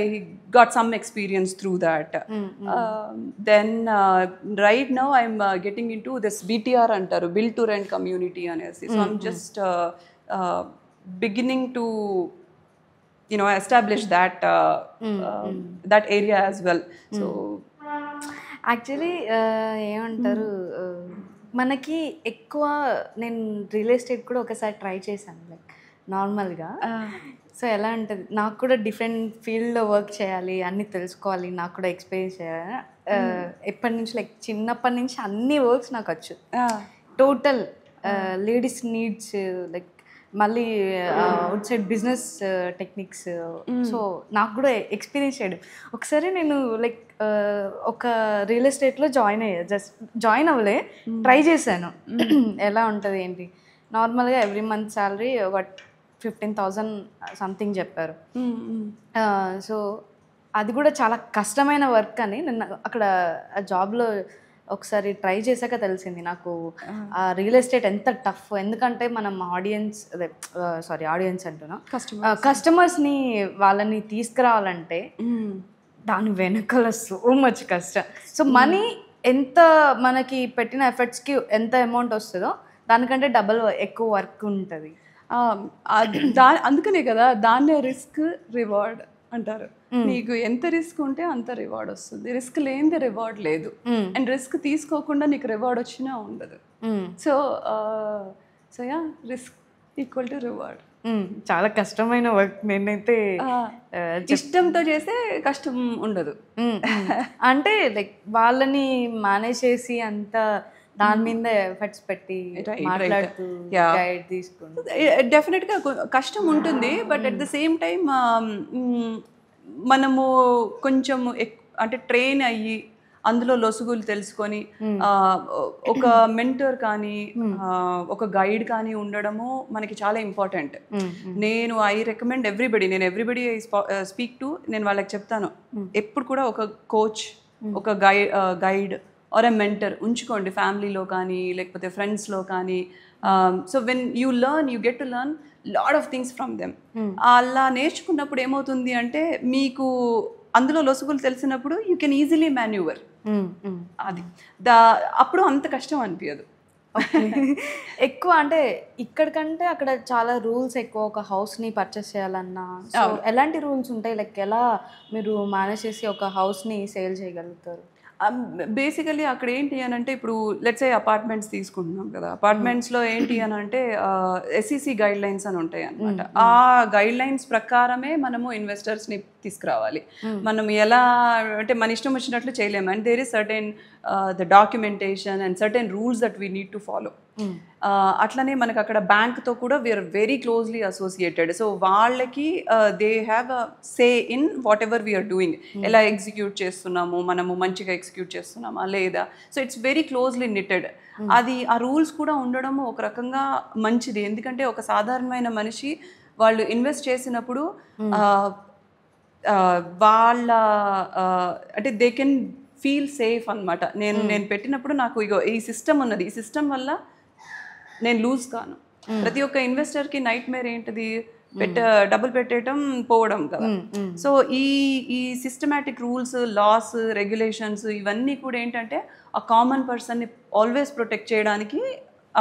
got some experience through that. Then right now I'm getting into this BTR antaru, build to rent community anesi. So I'm just beginning to establish that that area as well. So actually ఏమంటారు, మనకి ఎక్కువ నేను రియల్ ఎస్టేట్ కూడా ఒకసారి ట్రై చేశాను లైక్ నార్మల్గా. సో ఎలా ఉంటుంది, నాకు కూడా డిఫరెంట్ ఫీల్డ్లో వర్క్ చేయాలి, అన్నీ తెలుసుకోవాలి, నాకు కూడా ఎక్స్పీరియన్స్ చేయాలి. ఎప్పటి నుంచి లైక్ చిన్నప్పటి నుంచి అన్ని వర్క్స్ నాకు వచ్చు, టోటల్ లేడీస్ నీడ్స్, లైక్ మళ్ళీ out side business techniques. So నాకు కూడా ఎక్స్పీరియన్స్ చేయడం. ఒకసారి నేను లైక్ ఒక రియల్ ఎస్టేట్లో జాయిన్ అవ్వలే, ట్రై చేశాను ఎలా ఉంటుంది ఏంటి. నార్మల్గా ఎవ్రీ మంత్ శాలరీ ఒక 15,000 సంథింగ్ చెప్పారు. సో అది కూడా చాలా కష్టమైన వర్క్ అని నేను అక్కడ ఆ జాబ్లో ఒకసారి ట్రై చేశాక తెలిసింది నాకు ఆ రియల్ ఎస్టేట్ ఎంత టఫ్. ఎందుకంటే మనం ఆడియన్స్ అంటున్నా, కస్టమర్స్ని వాళ్ళని తీసుకురావాలంటే దాని వెనకాల సో మచ్ కష్టం. సో మనీ ఎంత మనకి పెట్టిన ఎఫర్ట్స్కి ఎంత అమౌంట్ వస్తుందో దానికంటే డబల్ ఎక్కువ వర్క్ ఉంటుంది. అందుకనే కదా దాన్నే రిస్క్ రివార్డ్ అంటారు. నీకు ఎంత రిస్క్ ఉంటే అంత రివార్డ్ వస్తుంది. రిస్క్ లేనిదే రివార్డ్ లేదు, అండ్ రిస్క్ తీసుకోకుండా నీకు రివార్డ్ వచ్చినా ఉండదు. So yeah, risk equal to reward. చాలా కష్టమైన వర్క్. నేనైతే ఇష్టంతో చేస్తే కష్టం ఉండదు. అంటే లైక్ వాళ్ళని మేనేజ్ చేసి అంత దాని మీద ఎఫర్ట్స్ పెట్టి మాట్లాడుతూ గైడ్ తీసుకుంటూ డెఫినెట్గా కష్టం ఉంటుంది. But at the same time మనము కొంచెం అంటే ట్రైన్ అయ్యి అందులో లొసుగులు తెలుసుకొని ఒక మెంటర్ కానీ ఒక గైడ్ కానీ ఉండడము మనకి చాలా ఇంపార్టెంట్. నేను ఐ రికమెండ్ ఎవ్రీబడి, నేను ఎవ్రీబడి స్పీక్ టు, నేను వాళ్ళకి చెప్తాను ఎప్పుడు కూడా ఒక కోచ్, ఒక గైడ్ ఆర్ ఎ మెంటర్ ఉంచుకోండి ఫ్యామిలీలో కానీ లేకపోతే ఫ్రెండ్స్లో కానీ. So when you learn, you get to learn lot of things from them. అలా నేర్చుకున్నప్పుడు ఏమవుతుంది అంటే మీకు అందులో లొసుగులు తెలిసినప్పుడు యూ కెన్ ఈజీలీ మాన్యూవర్. అది అప్పుడు అంత కష్టం అనిపించదు. ఎక్కువ అంటే ఇక్కడికంటే అక్కడ చాలా రూల్స్ ఎక్కువ. ఒక హౌస్ని పర్చేస్ చేయాలన్నా సో ఎలాంటి రూల్స్ ఉంటాయి? లైక్ ఎలా మీరు మేనేజ్ చేసి ఒక హౌస్ని సేల్ చేయగలుగుతారు? బేసికలీ అక్కడ ఏంటి అని అంటే ఇప్పుడు లెట్స్ సే అపార్ట్మెంట్స్ తీసుకుంటున్నాం కదా, అపార్ట్మెంట్స్లో ఏంటి అని అంటే SEC గైడ్ లైన్స్ అని ఉంటాయి అనమాట. ఆ గైడ్ లైన్స్ ప్రకారమే మనము ఇన్వెస్టర్స్ని తీసుకురావాలి. మనం ఎలా అంటే మన ఇష్టం వచ్చినట్లు చేయలేము. And there is certain the documentation and certain rules that we need to follow. అట్లనే మనకు అక్కడ బ్యాంక్తో కూడా we are very closely associated. So వాళ్ళకి they have a say in whatever we are doing. ఎలా ఎగ్జిక్యూట్ చేస్తున్నాము, మనము మంచిగా ఎగ్జిక్యూట్ చేస్తున్నామా లేదా. So it's very closely knitted. అది ఆ రూల్స్ కూడా ఉండడం ఒక రకంగా మంచిది. ఎందుకంటే ఒక సాధారణమైన మనిషి వాళ్ళు ఇన్వెస్ట్ చేసినప్పుడు వాళ్ళ అంటే దే కెన్ ఫీల్ సేఫ్ అనమాట. నేను పెట్టినప్పుడు నాకు ఇగో ఈ సిస్టమ్ ఉన్నది, ఈ సిస్టమ్ వల్ల నేను లూజ్ కాను. ప్రతి ఒక్క ఇన్వెస్టర్కి నైట్ మేర్ ఏంటిది, డబ్బులు పెట్టేయటం పోవడం కదా. సో ఈ సిస్టమాటిక్ రూల్స్, లాస్, రెగ్యులేషన్స్ ఇవన్నీ కూడా ఏంటంటే ఆ కామన్ పర్సన్ని ఆల్వేస్ ప్రొటెక్ట్ చేయడానికి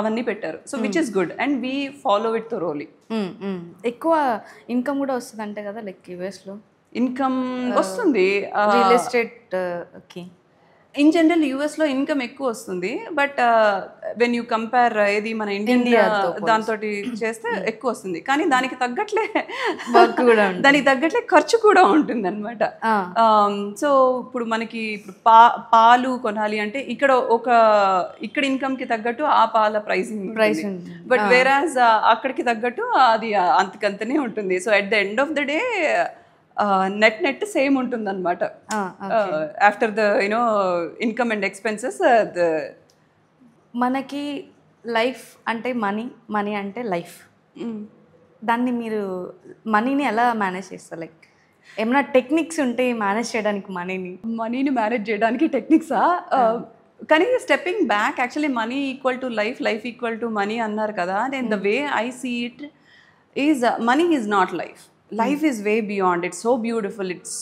అవన్నీ పెట్టారు. So which is good and we follow it thoroughly. ఎక్కువ ఇన్కమ్ కూడా వస్తుంది అంటే కదా లైక్ యూఎస్లో? ఇన్కమ్ వస్తుంది రియల్ ఎస్టేట్ కి. ఇన్ జనరల్ యూఎస్లో ఇన్కమ్ ఎక్కువ వస్తుంది. బట్ వెన్ యూ కంపేర్ ఏది మన ఇండియన్ దాంతో చేస్తే ఎక్కువ వస్తుంది. కానీ దానికి తగ్గట్లే ఖర్చు కూడా ఉంటుంది అనమాట. సో ఇప్పుడు మనకి ఇప్పుడు పాలు కొనాలి అంటే ఇక్కడ ఇన్కమ్కి తగ్గట్టు ఆ పాల ప్రైసింగ్. బట్ వేరాజ్ అక్కడికి తగ్గట్టు అది అంతకంతనే ఉంటుంది. So at the end of the day net same ఉంటుంది అనమాట. After the income and expenses. మనకి లైఫ్ అంటే మనీ అంటే లైఫ్. దాన్ని మీరు మనీని ఎలా మేనేజ్ చేస్తారు? లైక్ ఏమైనా టెక్నిక్స్ ఉంటే మేనేజ్ చేయడానికి మనీని మేనేజ్ చేయడానికి టెక్నిక్సా? కానీ stepping back, actually money equal to life, life equal to money అన్నారు కదా. నేను the way I see it is money is not life. Life is way beyond. It's so beautiful. It's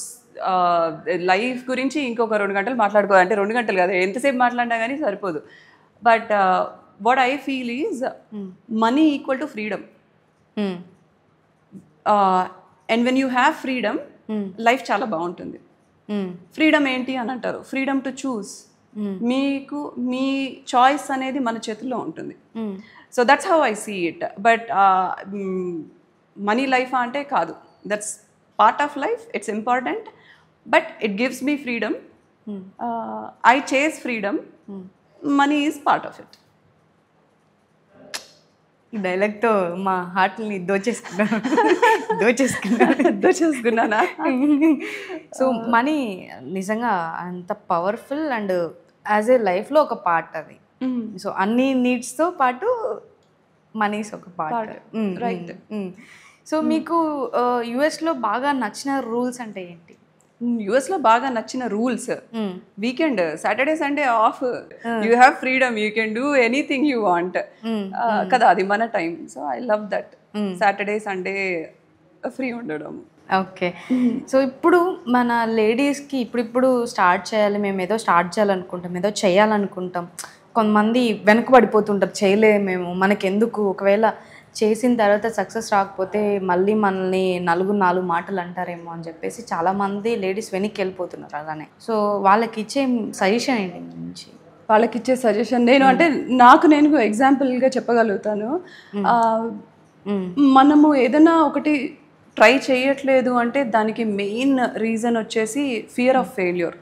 life గురించి ఇంకొక 2 గంటలు మాట్లాడుకోవాలి. అంటే 2 గంటలు కదా, ఎంతసేపు మాట్లాడినా కానీ సరిపోదు. But what I feel is money equal to freedom. And when you have freedom, life చాలా బాగుంటుంది. ఫ్రీడమ్ ఏంటి అని అంటారు, ఫ్రీడమ్ టు చూస్. మీకు మీ చాయిస్ అనేది మన చేతుల్లో ఉంటుంది. So that's how I see it. But money life అంటే కాదు, that's part of life. It's important but it gives me freedom. I chase freedom. Money is part of it. ఈ డైలాగ్తో మా హార్ట్ని దోచేసుకున్నానా? సో మనీ నిజంగా అంత పవర్ఫుల్ అండ్ యాజ్ ఏ లైఫ్లో ఒక పార్ట్ అది. సో అన్ని నీడ్స్తో పాటు మనీస్ ఒక పార్ట్. రైట్. సో మీకు యుఎస్లో బాగా నచ్చిన రూల్స్ అంటే ఏంటి? యుఎస్లో బాగా నచ్చిన rules, weekend, Saturday Sunday off, you have freedom, you can do anything you want కదా, అది మన time. So I love that. Saturday Sunday free ఉండడం. ఓకే. సో ఇప్పుడు మన లేడీస్కి ఇప్పుడు స్టార్ట్ చేయాలి, మేము ఏదో స్టార్ట్ చేయాలనుకుంటాం, ఏదో చేయాలనుకుంటాం. కొంతమంది వెనకబడిపోతుంటారు, చేయలేము మేము, మనకెందుకు, ఒకవేళ చేసిన తర్వాత సక్సెస్ రాకపోతే మళ్ళీ మనల్ని 4 మాటలు అంటారేమో అని చెప్పేసి చాలామంది లేడీస్ వెనక్కి వెళ్ళిపోతున్నారు అలానే. సో వాళ్ళకి ఇచ్చే సజెషన్ ఏంటి? నుంచి వాళ్ళకి ఇచ్చే సజెషన్ నేను ఎగ్జాంపుల్గా చెప్పగలుగుతాను. మనము ఏదైనా ఒకటి ట్రై చేయట్లేదు అంటే దానికి మెయిన్ రీజన్ వచ్చేసి ఫియర్ ఆఫ్ ఫెయిల్యూర్.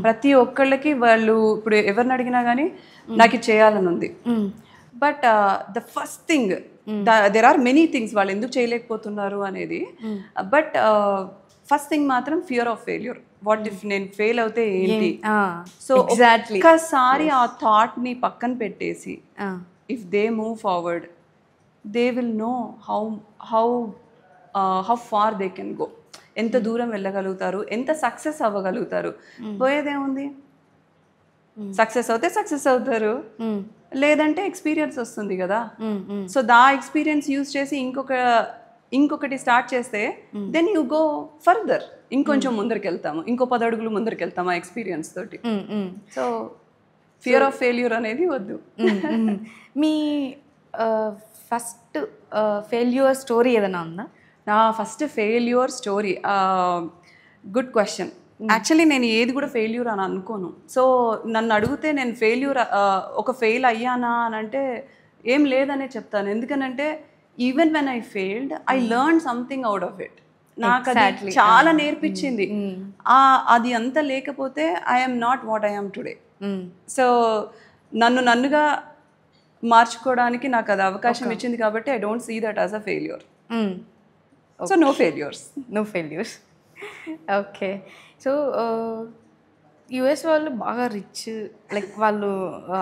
ప్రతి ఒక్కళ్ళకి వాళ్ళు ఇప్పుడు ఎవరిని అడిగినా కానీ నాకు ఇది చేయాలని ఉంది. But the first thing, there are many things వాళ్ళు ఎందుకు చేయలేకపోతున్నారు అనేది. బట్ ఫస్ట్ థింగ్ మాత్రం fear of failure. What if నేను ఫెయిల్ అవుతే ఏంటి? సో ఎగ్జాక్ట్లీ ఒక్కసారి ఆ థాట్ని పక్కన పెట్టేసి if they move forward they will know how far they can go, ఎంత దూరం వెళ్ళగలుగుతారు, ఎంత సక్సెస్ అవ్వగలుగుతారు. పోయేదేముంది, సక్సెస్ అవుతే సక్సెస్ అవుతారు, లేదంటే ఎక్స్పీరియన్స్ వస్తుంది కదా. సో ఎక్స్పీరియన్స్ యూజ్ చేసి ఇంకొకటి స్టార్ట్ చేస్తే దెన్ యూ గో ఫర్దర్, ఇంకొంచెం ముందరికి వెళ్తాము, ఇంకో 10 అడుగులు ముందరికి వెళ్తాము ఆ ఎక్స్పీరియన్స్ తోటి. సో ఫియర్ ఆఫ్ ఫెయిల్యూర్ అనేది వద్దు. మీ ఫస్ట్ ఫెయిల్యూర్ స్టోరీ ఏదైనా ఉందా? నా first failure story, good question. Actually నేను ఏది కూడా ఫెయిల్యూర్ అని అనుకోను. సో నన్ను అడిగితే నేను ఫెయిల్ అయ్యానా అని అంటే ఏం లేదనే చెప్తాను. ఎందుకనంటే even when I failed I learn something out of it. నాకు అది చాలా నేర్పించింది. అది అంత లేకపోతే I'm not what I'm today. సో నన్నుగా మార్చుకోవడానికి నాకు అది అవకాశం ఇచ్చింది కాబట్టి I don't see that as a failure. So no failures. Okay. So US వాళ్ళు బాగా రిచ్, లైక్ వాళ్ళు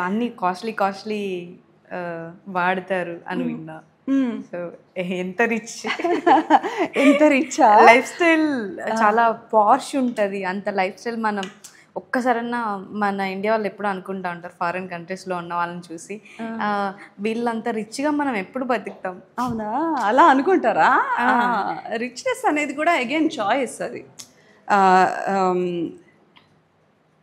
అన్ని కాస్ట్లీ వాడతారు అని విన్నా. సో ఎంత రిచ్ లైఫ్ స్టైల్ చాలా పాష్ ఉంటుంది. అంత లైఫ్ స్టైల్ మనం ఒక్కసారన్నా మన ఇండియా వాళ్ళు ఎప్పుడు అనుకుంటా ఉంటారు, ఫారిన్ కంట్రీస్లో ఉన్న వాళ్ళని చూసి వీళ్ళంత రిచ్గా మనం ఎప్పుడు బతుకుతాం. అవునా, అలా అనుకుంటారా? రిచ్నెస్ అనేది కూడా అగైన్ చాయిస్. అది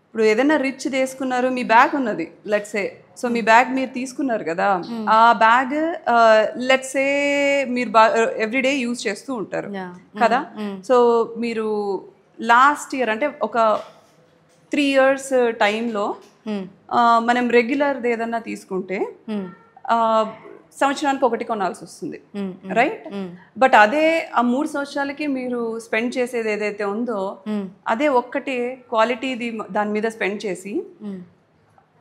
ఇప్పుడు ఏదైనా రిచ్ తీసుకున్నారు, మీ బ్యాగ్ ఉన్నది let's say, so me bag మీరు తీసుకున్నారు కదా, ఆ బ్యాగ్ లెట్స్ సే మీరు ఎవ్రీడే యూజ్ చేస్తూ ఉంటారు కదా. సో మీరు లాస్ట్ ఇయర్ అంటే ఒక 3 years టైంలో మనం రెగ్యులర్ది ఏదన్నా తీసుకుంటే సంవత్సరానికి ఒకటి కొనాల్సి వస్తుంది, రైట్? బట్ అదే ఆ 3 సంవత్సరాలకి మీరు స్పెండ్ చేసేది ఏదైతే ఉందో అదే ఒక్కటి క్వాలిటీది దాని మీద స్పెండ్ చేసి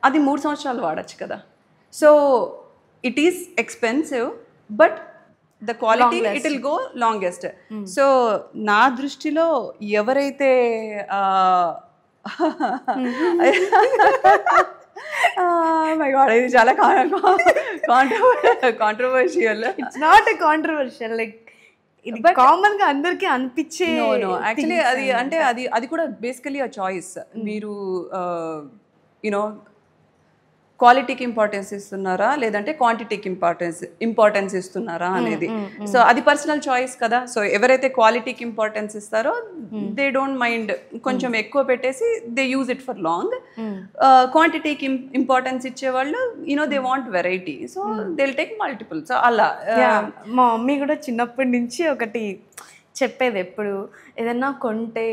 అది 3 సంవత్సరాలు వాడచ్చు కదా. So it is expensive but the quality it will go longest. So నా దృష్టిలో ఎవరైతే మై గాడ్, ఇది చాలా controversial. It's not a controversial, like ఇది కామన్ గా అందరికీ అనిపించే. యాక్చువల్లీ అది అంటే అది కూడా బేసికలీ ఆ చాయిస్. మీరు యునో క్వాలిటీకి ఇంపార్టెన్స్ ఇస్తున్నారా లేదంటే క్వాంటిటీకి ఇంపార్టెన్స్ ఇస్తున్నారా అనేది. సో అది పర్సనల్ చాయిస్ కదా. సో ఎవరైతే క్వాలిటీకి ఇంపార్టెన్స్ ఇస్తారో దే డోంట్ మైండ్ కొంచెం ఎక్కువ పెట్టేసి they use it for long. క్వాంటిటీకి ఇంపార్టెన్స్ ఇచ్చేవాళ్ళు they want variety, so they will take multiple. So అలా మా మమ్మీ కూడా చిన్నప్పటి నుంచి ఒకటి చెప్పేది, ఎప్పుడు ఏదన్నా కొంటే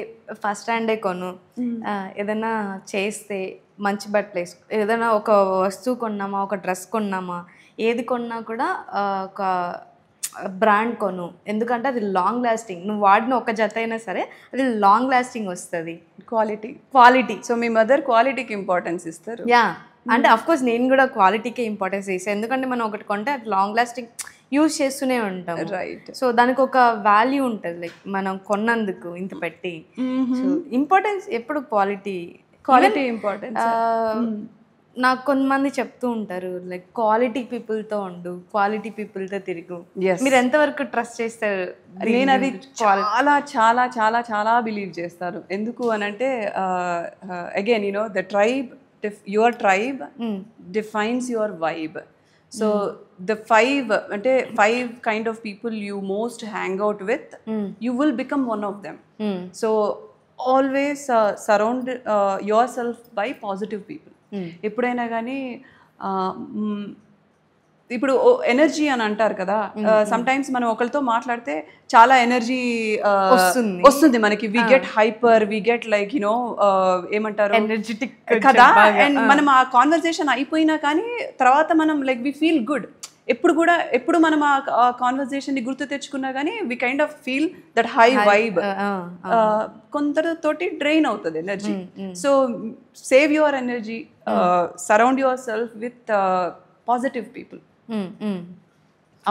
ఫస్ట్ హ్యాండే కొను, ఏదైనా చేస్తే మంచి బట్టలు వేసుకో, ఏదైనా ఒక వస్తువు కొన్నామా, ఒక డ్రెస్ కొన్నామా, ఏది కొన్నా కూడా ఒక బ్రాండ్ కొను, ఎందుకంటే అది లాంగ్ లాస్టింగ్. నువ్వు వాడిన ఒక జత అయినా సరే అది లాంగ్ లాస్టింగ్ వస్తుంది. క్వాలిటీ. సో మీ మదర్ క్వాలిటీకి ఇంపార్టెన్స్ ఇస్తారు. యా, అంటే అఫ్కోర్స్ నేను కూడా క్వాలిటీకే ఇంపార్టెన్స్ ఇస్తాను, ఎందుకంటే మనం ఒకటి కొంటే అది లాంగ్ లాస్టింగ్ యూజ్ చేస్తూనే ఉంటాం, రైట్? సో దానికి ఒక వాల్యూ ఉంటుంది, లైక్ మనం కొన్నందుకు ఇంత పెట్టి. సో ఇంపార్టెన్స్ ఎప్పుడు క్వాలిటీ ఇంపార్టెన్స్. నాకు కొంతమంది చెప్తూ ఉంటారు, లైక్ క్వాలిటీ పీపుల్తో ఉండు, క్వాలిటీ పీపుల్తో తిరుగు. మీరు ఎంతవరకు ట్రస్ట్ చేస్తారు? నేను అది చాలా చాలా చాలా చాలా బిలీవ్ చేస్తాను. ఎందుకు అనంటే again the tribe, your tribe defines your vibe. So the 5 kind of people you most hang out with, you will become one of them. So always surround yourself by positive people. ఎప్పుడైనా కానీ ఇప్పుడు ఎనర్జీ అని అంటారు కదా, సమ్ టైమ్స్ మనం ఒకరితో మాట్లాడితే చాలా ఎనర్జీ వస్తుంది మనకి. We get hyper, we get like ఏమంటారు ఎనర్జెటిక్ కదా. అండ్ మనం ఆ కాన్వర్సేషన్ అయిపోయినా కానీ తర్వాత మనం లైక్ వి ఫీల్ గుడ్. ఎప్పుడు మనం ఆ కాన్వర్సేషన్ ని గుర్తు తెచ్చుకున్నా కానీ we kind of feel that high vibe. కొందరితోటి డ్రైన్ అవుతుంది energy. So save your energy, surround yourself with positive people.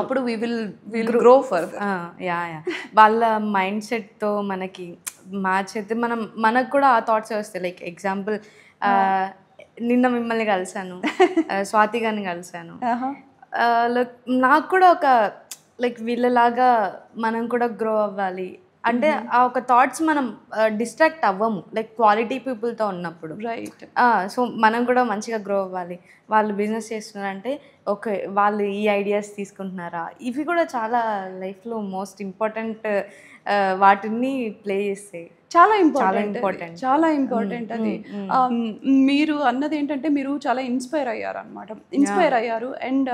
అప్పుడు will grow further. Yeah yeah వాళ్ళ మైండ్ సెట్తో మనకి మ్యాచ్ అయితే మనకు కూడా ఆ థాట్స్ వస్తాయి. లైక్ ఎగ్జాంపుల్ నిన్న మిమ్మల్ని కలిసాను, స్వాతి గారిని కలిసాను. లైక్ నాకు కూడా ఒక లైక్ వీళ్ళలాగా మనం కూడా గ్రో అవ్వాలి అంటే ఆ ఒక థాట్స్ మనం డిస్ట్రాక్ట్ అవ్వము లైక్ క్వాలిటీ పీపుల్తో ఉన్నప్పుడు. రైట్. సో మనం కూడా మంచిగా గ్రో అవ్వాలి. వాళ్ళు బిజినెస్ చేస్తున్నారంటే ఓకే వాళ్ళు ఈ ఐడియాస్ తీసుకుంటున్నారా, ఇవి కూడా చాలా లైఫ్లో మోస్ట్ ఇంపార్టెంట్ వాటిని ప్లే చేస్తాయి. చాలా ఇంపార్టెంట్ అది. మీరు అన్నది ఏంటంటే మీరు చాలా ఇన్స్పైర్ అయ్యారు. అండ్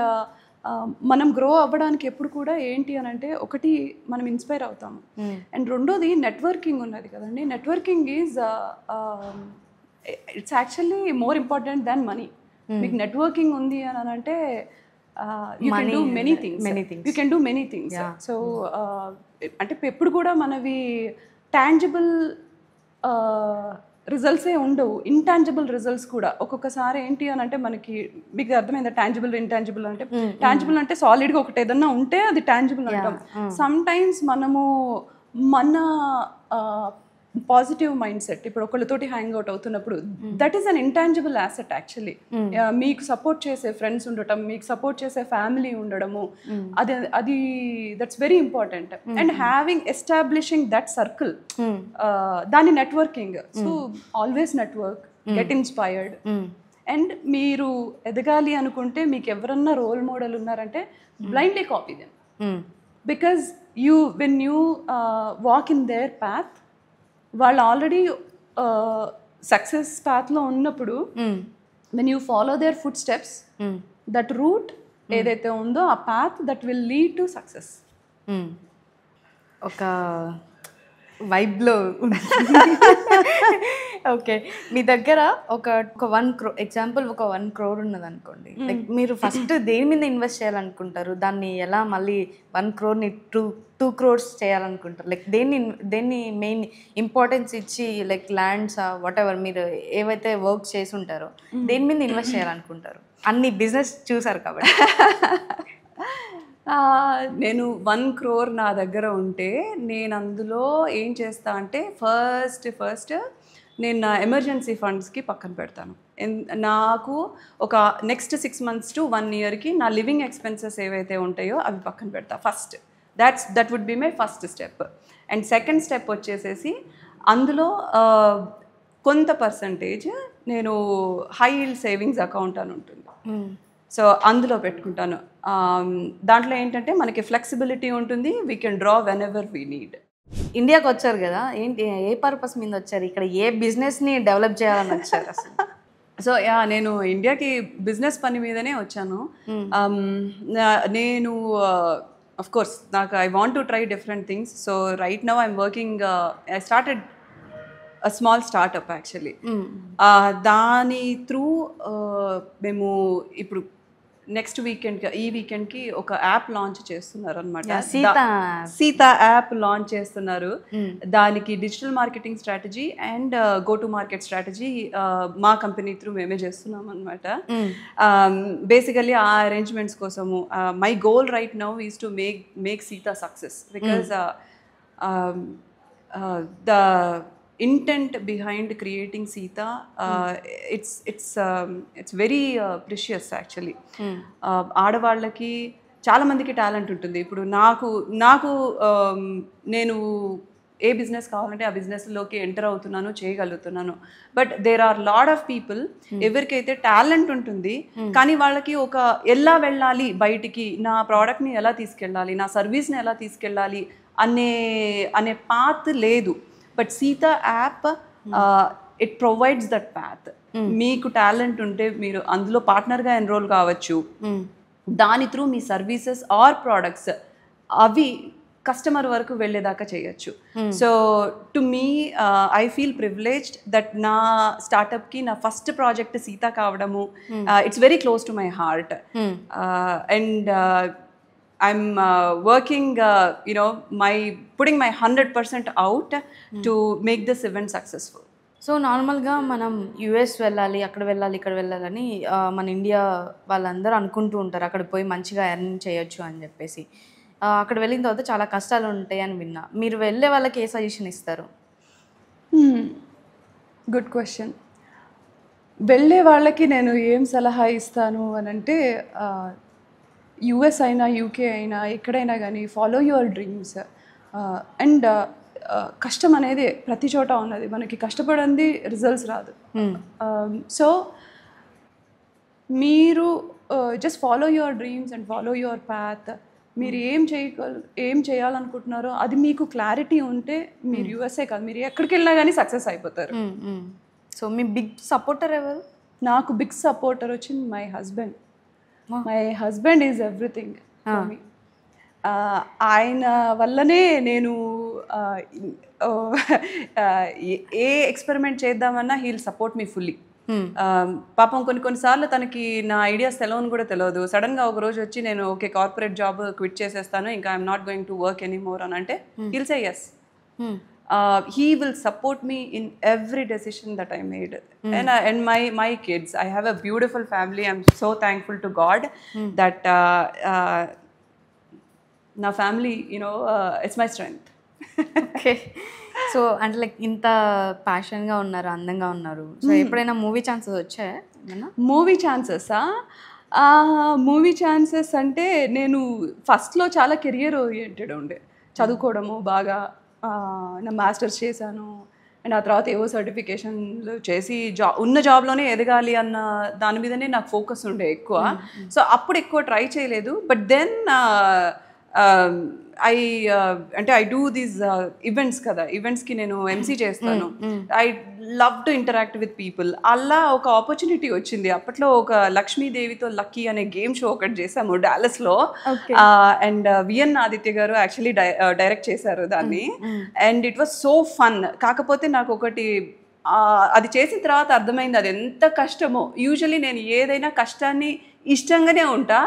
మనం గ్రో అవ్వడానికి ఎప్పుడు కూడా ఏంటి అని అంటే ఒకటి మనం ఇన్స్పైర్ అవుతాము, అండ్ రెండోది నెట్వర్కింగ్ ఉన్నది కదండి. Networking is it's actually more important than money. మీకు నెట్వర్కింగ్ ఉంది అని అంటే you can do many things. So అంటే ఎప్పుడు కూడా మనవి టాంజిబుల్ రిజల్ట్సే ఉండవు, ఇంటాంజిబుల్ రిజల్ట్స్ కూడా. ఒక్కొక్కసారి ఏంటి అని అంటే మనకి మీకు అర్థమైందా టాంజిబుల్ ఇంటాంజిబుల్ అంటే? టాంజిబుల్ అంటే సాలిడ్గా ఒకటి ఏదన్నా ఉంటే అది టాంజిబుల్ అంటాం. సమ్ టైమ్స్ మనము మన పాజిటివ్ మైండ్ సెట్ ఇప్పుడు ఒకళ్ళతోటి హ్యాంగ్ అవుట్ అవుతున్నప్పుడు that is an intangible asset actually. మీకు సపోర్ట్ చేసే ఫ్రెండ్స్ ఉండటం, మీకు సపోర్ట్ చేసే ఫ్యామిలీ ఉండడము, అది that's very important. And having establishing that circle, దాని networking. So always network, get inspired. And మీరు ఎదగాలి అనుకుంటే మీకు ఎవరన్నా రోల్ మోడల్ ఉన్నారంటే blindly copy them, because when you walk in their path, వాళ్ళు ఆల్రెడీ సక్సెస్ పాత్లో ఉన్నప్పుడు when you follow their foot steps, that root ఏదైతే ఉందో ఆ path that will lead to success. ఒక వైబ్లో ఓకే. మీ దగ్గర ఒక 1 crore ఎగ్జాంపుల్ ఒక 1 crore ఉన్నది అనుకోండి, లైక్ మీరు ఫస్ట్ దేని మీద ఇన్వెస్ట్ చేయాలనుకుంటారు? దాన్ని ఎలా మళ్ళీ 1 crore 2 crores చేయాలనుకుంటారు? లైక్ దేన్ని మెయిన్ ఇంపార్టెన్స్ ఇచ్చి లైక్ ల్యాండ్స్ వాట్ ఎవర్ మీరు ఏవైతే వర్క్ చేసి ఉంటారో దేని మీద ఇన్వెస్ట్ చేయాలనుకుంటారు? అన్ని బిజినెస్ చూసారు కాబట్టి. నేను 1 crore నా దగ్గర ఉంటే నేను అందులో ఏం చేస్తా అంటే ఫస్ట్ నేను నా ఎమర్జెన్సీ ఫండ్స్కి పక్కన పెడతాను. నాకు ఒక నెక్స్ట్ 6 months to 1 yearకి నా లివింగ్ ఎక్స్పెన్సెస్ ఏవైతే ఉంటాయో అవి పక్కన పెడతా first. That would be my first step. And second step వచ్చేసేసి అందులో కొంత పర్సంటేజ్ నేను హై ఈల్డ్ సేవింగ్స్ అకౌంట్ అని ఉంటుంది, సో అందులో పెట్టుకుంటాను. దాంట్లో ఏంటంటే మనకి ఫ్లెక్సిబిలిటీ ఉంటుంది, we can draw when ever we need. ఇండియాకి వచ్చారు కదా, ఏంటి ఏ పర్పస్ మీద వచ్చారు? ఇక్కడ ఏ బిజినెస్ని డెవలప్ చేయాలని వచ్చారు అసలు? సో నేను ఇండియాకి బిజినెస్ పని మీదనే వచ్చాను. నేను అఫ్ కోర్స్ నాకు I want to try different things. So right now I'm working, I started a small startup actually. దాని త్రూ మేము ఇప్పుడు నెక్స్ట్ వీకెండ్కి ఒక యాప్ లాంచ్ చేస్తున్నారు అనమాట. సీత యాప్ లాంచ్ చేస్తున్నారు. దానికి digital marketing strategy and go to market strategy మా కంపెనీ త్రూ మేమే చేస్తున్నాం అనమాట. బేసికలీ ఆ అరేంజ్మెంట్స్ కోసము my goal right now is to make Sita success, because the intent behind creating Sita, it's very precious actually. ఆడవాళ్ళకి చాలా మందికి టాలెంట్ ఉంటుంది. ఇప్పుడు నాకు నేను ఏ బిజినెస్ కావాలంటే ఆ బిజినెస్లోకి ఎంటర్ అవుతున్నాను, చేయగలుగుతున్నాను. But there are lot of people ఎవరికైతే టాలెంట్ ఉంటుంది కానీ వాళ్ళకి ఒక ఎలా వెళ్ళాలి బయటికి, నా ప్రోడక్ట్ని ఎలా తీసుకెళ్ళాలి, నా సర్వీస్ని ఎలా తీసుకెళ్ళాలి అనే పాత్ లేదు. But Seetha app it provides that path. మీకు టాలెంట్ ఉంటే మీరు అందులో పార్ట్నర్గా ఎన్రోల్ కావచ్చు. దాని త్రూ మీ సర్వీసెస్ ఆర్ ప్రోడక్ట్స్ అవి కస్టమర్ వరకు వెళ్ళేదాకా చేయొచ్చు. So to me I feel privileged that నా స్టార్టప్కి నా ఫస్ట్ ప్రాజెక్ట్ సీత కావడము it's very close to my heart. And I'm working, putting my 100% out to make this event successful. So నార్మల్గా మనం యుఎస్ వెళ్ళాలి, అక్కడ వెళ్ళాలి, ఇక్కడ వెళ్ళాలని మన ఇండియా వాళ్ళందరూ అనుకుంటూ ఉంటారు. అక్కడ పోయి మంచిగా ఎర్న్ చేయొచ్చు అని చెప్పేసి. అక్కడ వెళ్ళిన తర్వాత చాలా కష్టాలు ఉంటాయి అని విన్నా. మీరు వెళ్ళే వాళ్ళకి ఏ సజెషన్ ఇస్తారు? Good question. వెళ్ళే వాళ్ళకి నేను ఏం సలహా ఇస్తాను అని అంటే, యుఎస్ అయినా యూకే అయినా ఎక్కడైనా కానీ ఫాలో యువర్ డ్రీమ్స్. అండ్ కష్టం అనేది ప్రతి చోట ఉన్నది. మనకి కష్టపడింది రిజల్ట్స్ రాదు. సో మీరు just follow your dreams and follow your path. మీరు ఏం చేయాలనుకుంటున్నారో అది మీకు క్లారిటీ ఉంటే మీరు యూఎస్ఏ కాదు, మీరు ఎక్కడికి వెళ్ళినా కానీ సక్సెస్ అయిపోతారు. సో మీ బిగ్ సపోర్టర్ ఎవరు? నాకు బిగ్ సపోర్టర్ వచ్చింది my husband. My husband is everything for me. ఆయన వల్లనే నేను ఏ ఎక్స్పెరిమెంట్ చేద్దామన్నా హీల్ సపోర్ట్ మీ ఫుల్లీ. పాపం కొన్నిసార్లు తనకి నా ఐడియాస్ తెలియని కూడా తెలియదు. సడన్గా ఒక రోజు వచ్చి నేను ఓకే కార్పొరేట్ జాబ్ క్విట్ చేసేస్తాను, ఇంకా I'm not going to work anymore అని అంటే he'll say yes. He will support me in every decision that I made. And my kids, I have a beautiful family. I'm so thankful to God that na family, it's my strength. Okay. So అంటే లైక్ ఇంత ప్యాషన్గా ఉన్నారు, అందంగా ఉన్నారు. సో ఎప్పుడైనా మూవీ ఛాన్సెస్ వచ్చాయా? మూవీ ఛాన్సెసా? మూవీ ఛాన్సెస్ అంటే నేను ఫస్ట్లో చాలా కెరియర్ ఓరియంటెడ్ ఉండే, చదువుకోవడము బాగా. నా మాస్టర్స్ చేశాను అండ్ ఆ తర్వాత ఏవో సర్టిఫికేషన్లు చేసి ఉన్న జాబ్లోనే ఎదగాలి అన్న దాని మీదనే నాకు ఫోకస్ ఉండే ఎక్కువ. సో అప్పుడు ఎక్కువ ట్రై చేయలేదు. But then I do these events కదా, ఈవెంట్స్కి నేను ఎంసీ చేస్తాను. I love to interact with people. అలా ఒక ఆపర్చునిటీ వచ్చింది. అప్పట్లో ఒక లక్ష్మీదేవితో లక్కీ అనే గేమ్ షో ఒకటి చేసాము డాలస్లో. అండ్ విఎన్ ఆదిత్య గారు యాక్చువల్లీ డైరెక్ట్ చేశారు దాన్ని. And it was so fun. కాకపోతే నాకు ఒకటి అది చేసిన తర్వాత అర్థమైంది అది ఎంత కష్టమో. యూజువలీ నేను ఏదైనా కష్టాన్ని ఇష్టంగానే ఉంటా,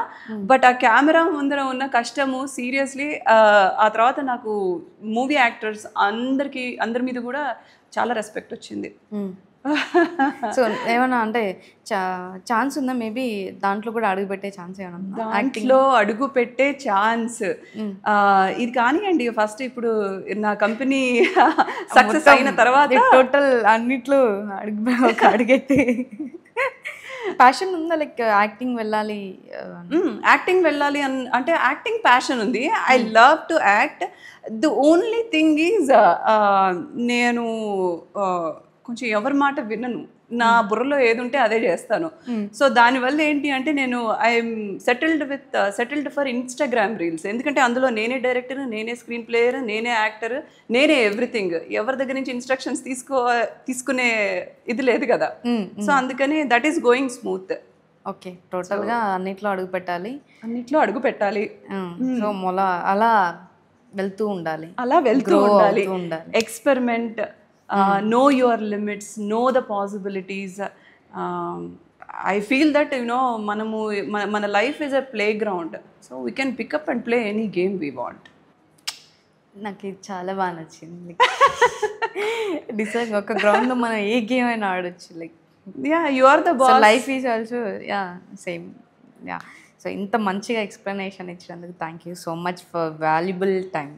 బట్ ఆ కెమెరా ముందర ఉన్న కష్టము సీరియస్లీ ఆ తర్వాత నాకు మూవీ యాక్టర్స్ అందరి మీద కూడా చాలా రెస్పెక్ట్ వచ్చింది. సో ఏమన్నా అంటే ఛాన్స్ ఉందా మేబీ దాంట్లో కూడా అడుగు పెట్టే ఛాన్స్ ఏమన్నా? దాంట్లో అడుగు పెట్టే ఛాన్స్ ఇది కానివ్వండి. ఫస్ట్ ఇప్పుడు నా కంపెనీ సక్సెస్ అయిన తర్వాత టోటల్ అన్నిట్లో అడుగెట్టి ప్యాషన్ ఉందా? లైక్ యాక్టింగ్ వెళ్ళాలి అంటే యాక్టింగ్ ప్యాషన్ ఉంది. I love to act. The only thing is నేను కొంచెం ఎవరి మాట వినను. నా బుర్రలో ఏది ఉంటే అదే చేస్తాను. సో దానివల్ల ఏంటి అంటే నేను I'm settled for Instagram reels. ఎందుకంటే అందులో నేనే డైరెక్టర్, నేనే స్క్రీన్ ప్లేయర్, నేనే యాక్టర్, నేనే ఎవ్రీథింగ్. ఎవరి దగ్గర నుంచి ఇన్స్ట్రక్షన్స్ తీసుకునే ఇది లేదు కదా. సో అందుకని that is going smooth. Okay. టోటల్గా అన్నిట్లో అడుగు పెట్టాలి. సో అలా వెళ్తూ ఉండాలి. Experiment, know your limits, know the possibilities. I feel that మన life is a playground, so we can pick up and play any game we want. నాకు ఇది చాలా బాగా నచ్చింది. డిసైడ్ ఒక గ్రౌండ్లో మనం ఏ గేమ్ అయినా ఆడొచ్చు. Like you are the boss. Life is also same. So ఇంత మంచిగా ఎక్స్ప్లెనేషన్ ఇచ్చినందుకు thank you so much for valuable time.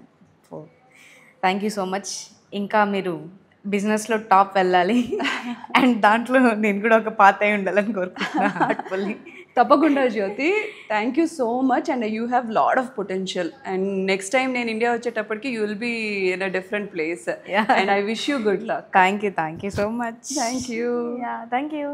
Thank you so much. ఇంకా మీరు బిజినెస్లో టాప్ వెళ్ళాలి అండ్ దాంట్లో నేను కూడా ఒక పాత అయి ఉండాలని కోరుకుంటున్నాను. తప్పకుండా Jyothi, thank you so much. And you have lot of potential. And next time నేను ఇండియా వచ్చేటప్పటికి you will be in a different place. And I wish you good luck. Thank you so much. Thank you.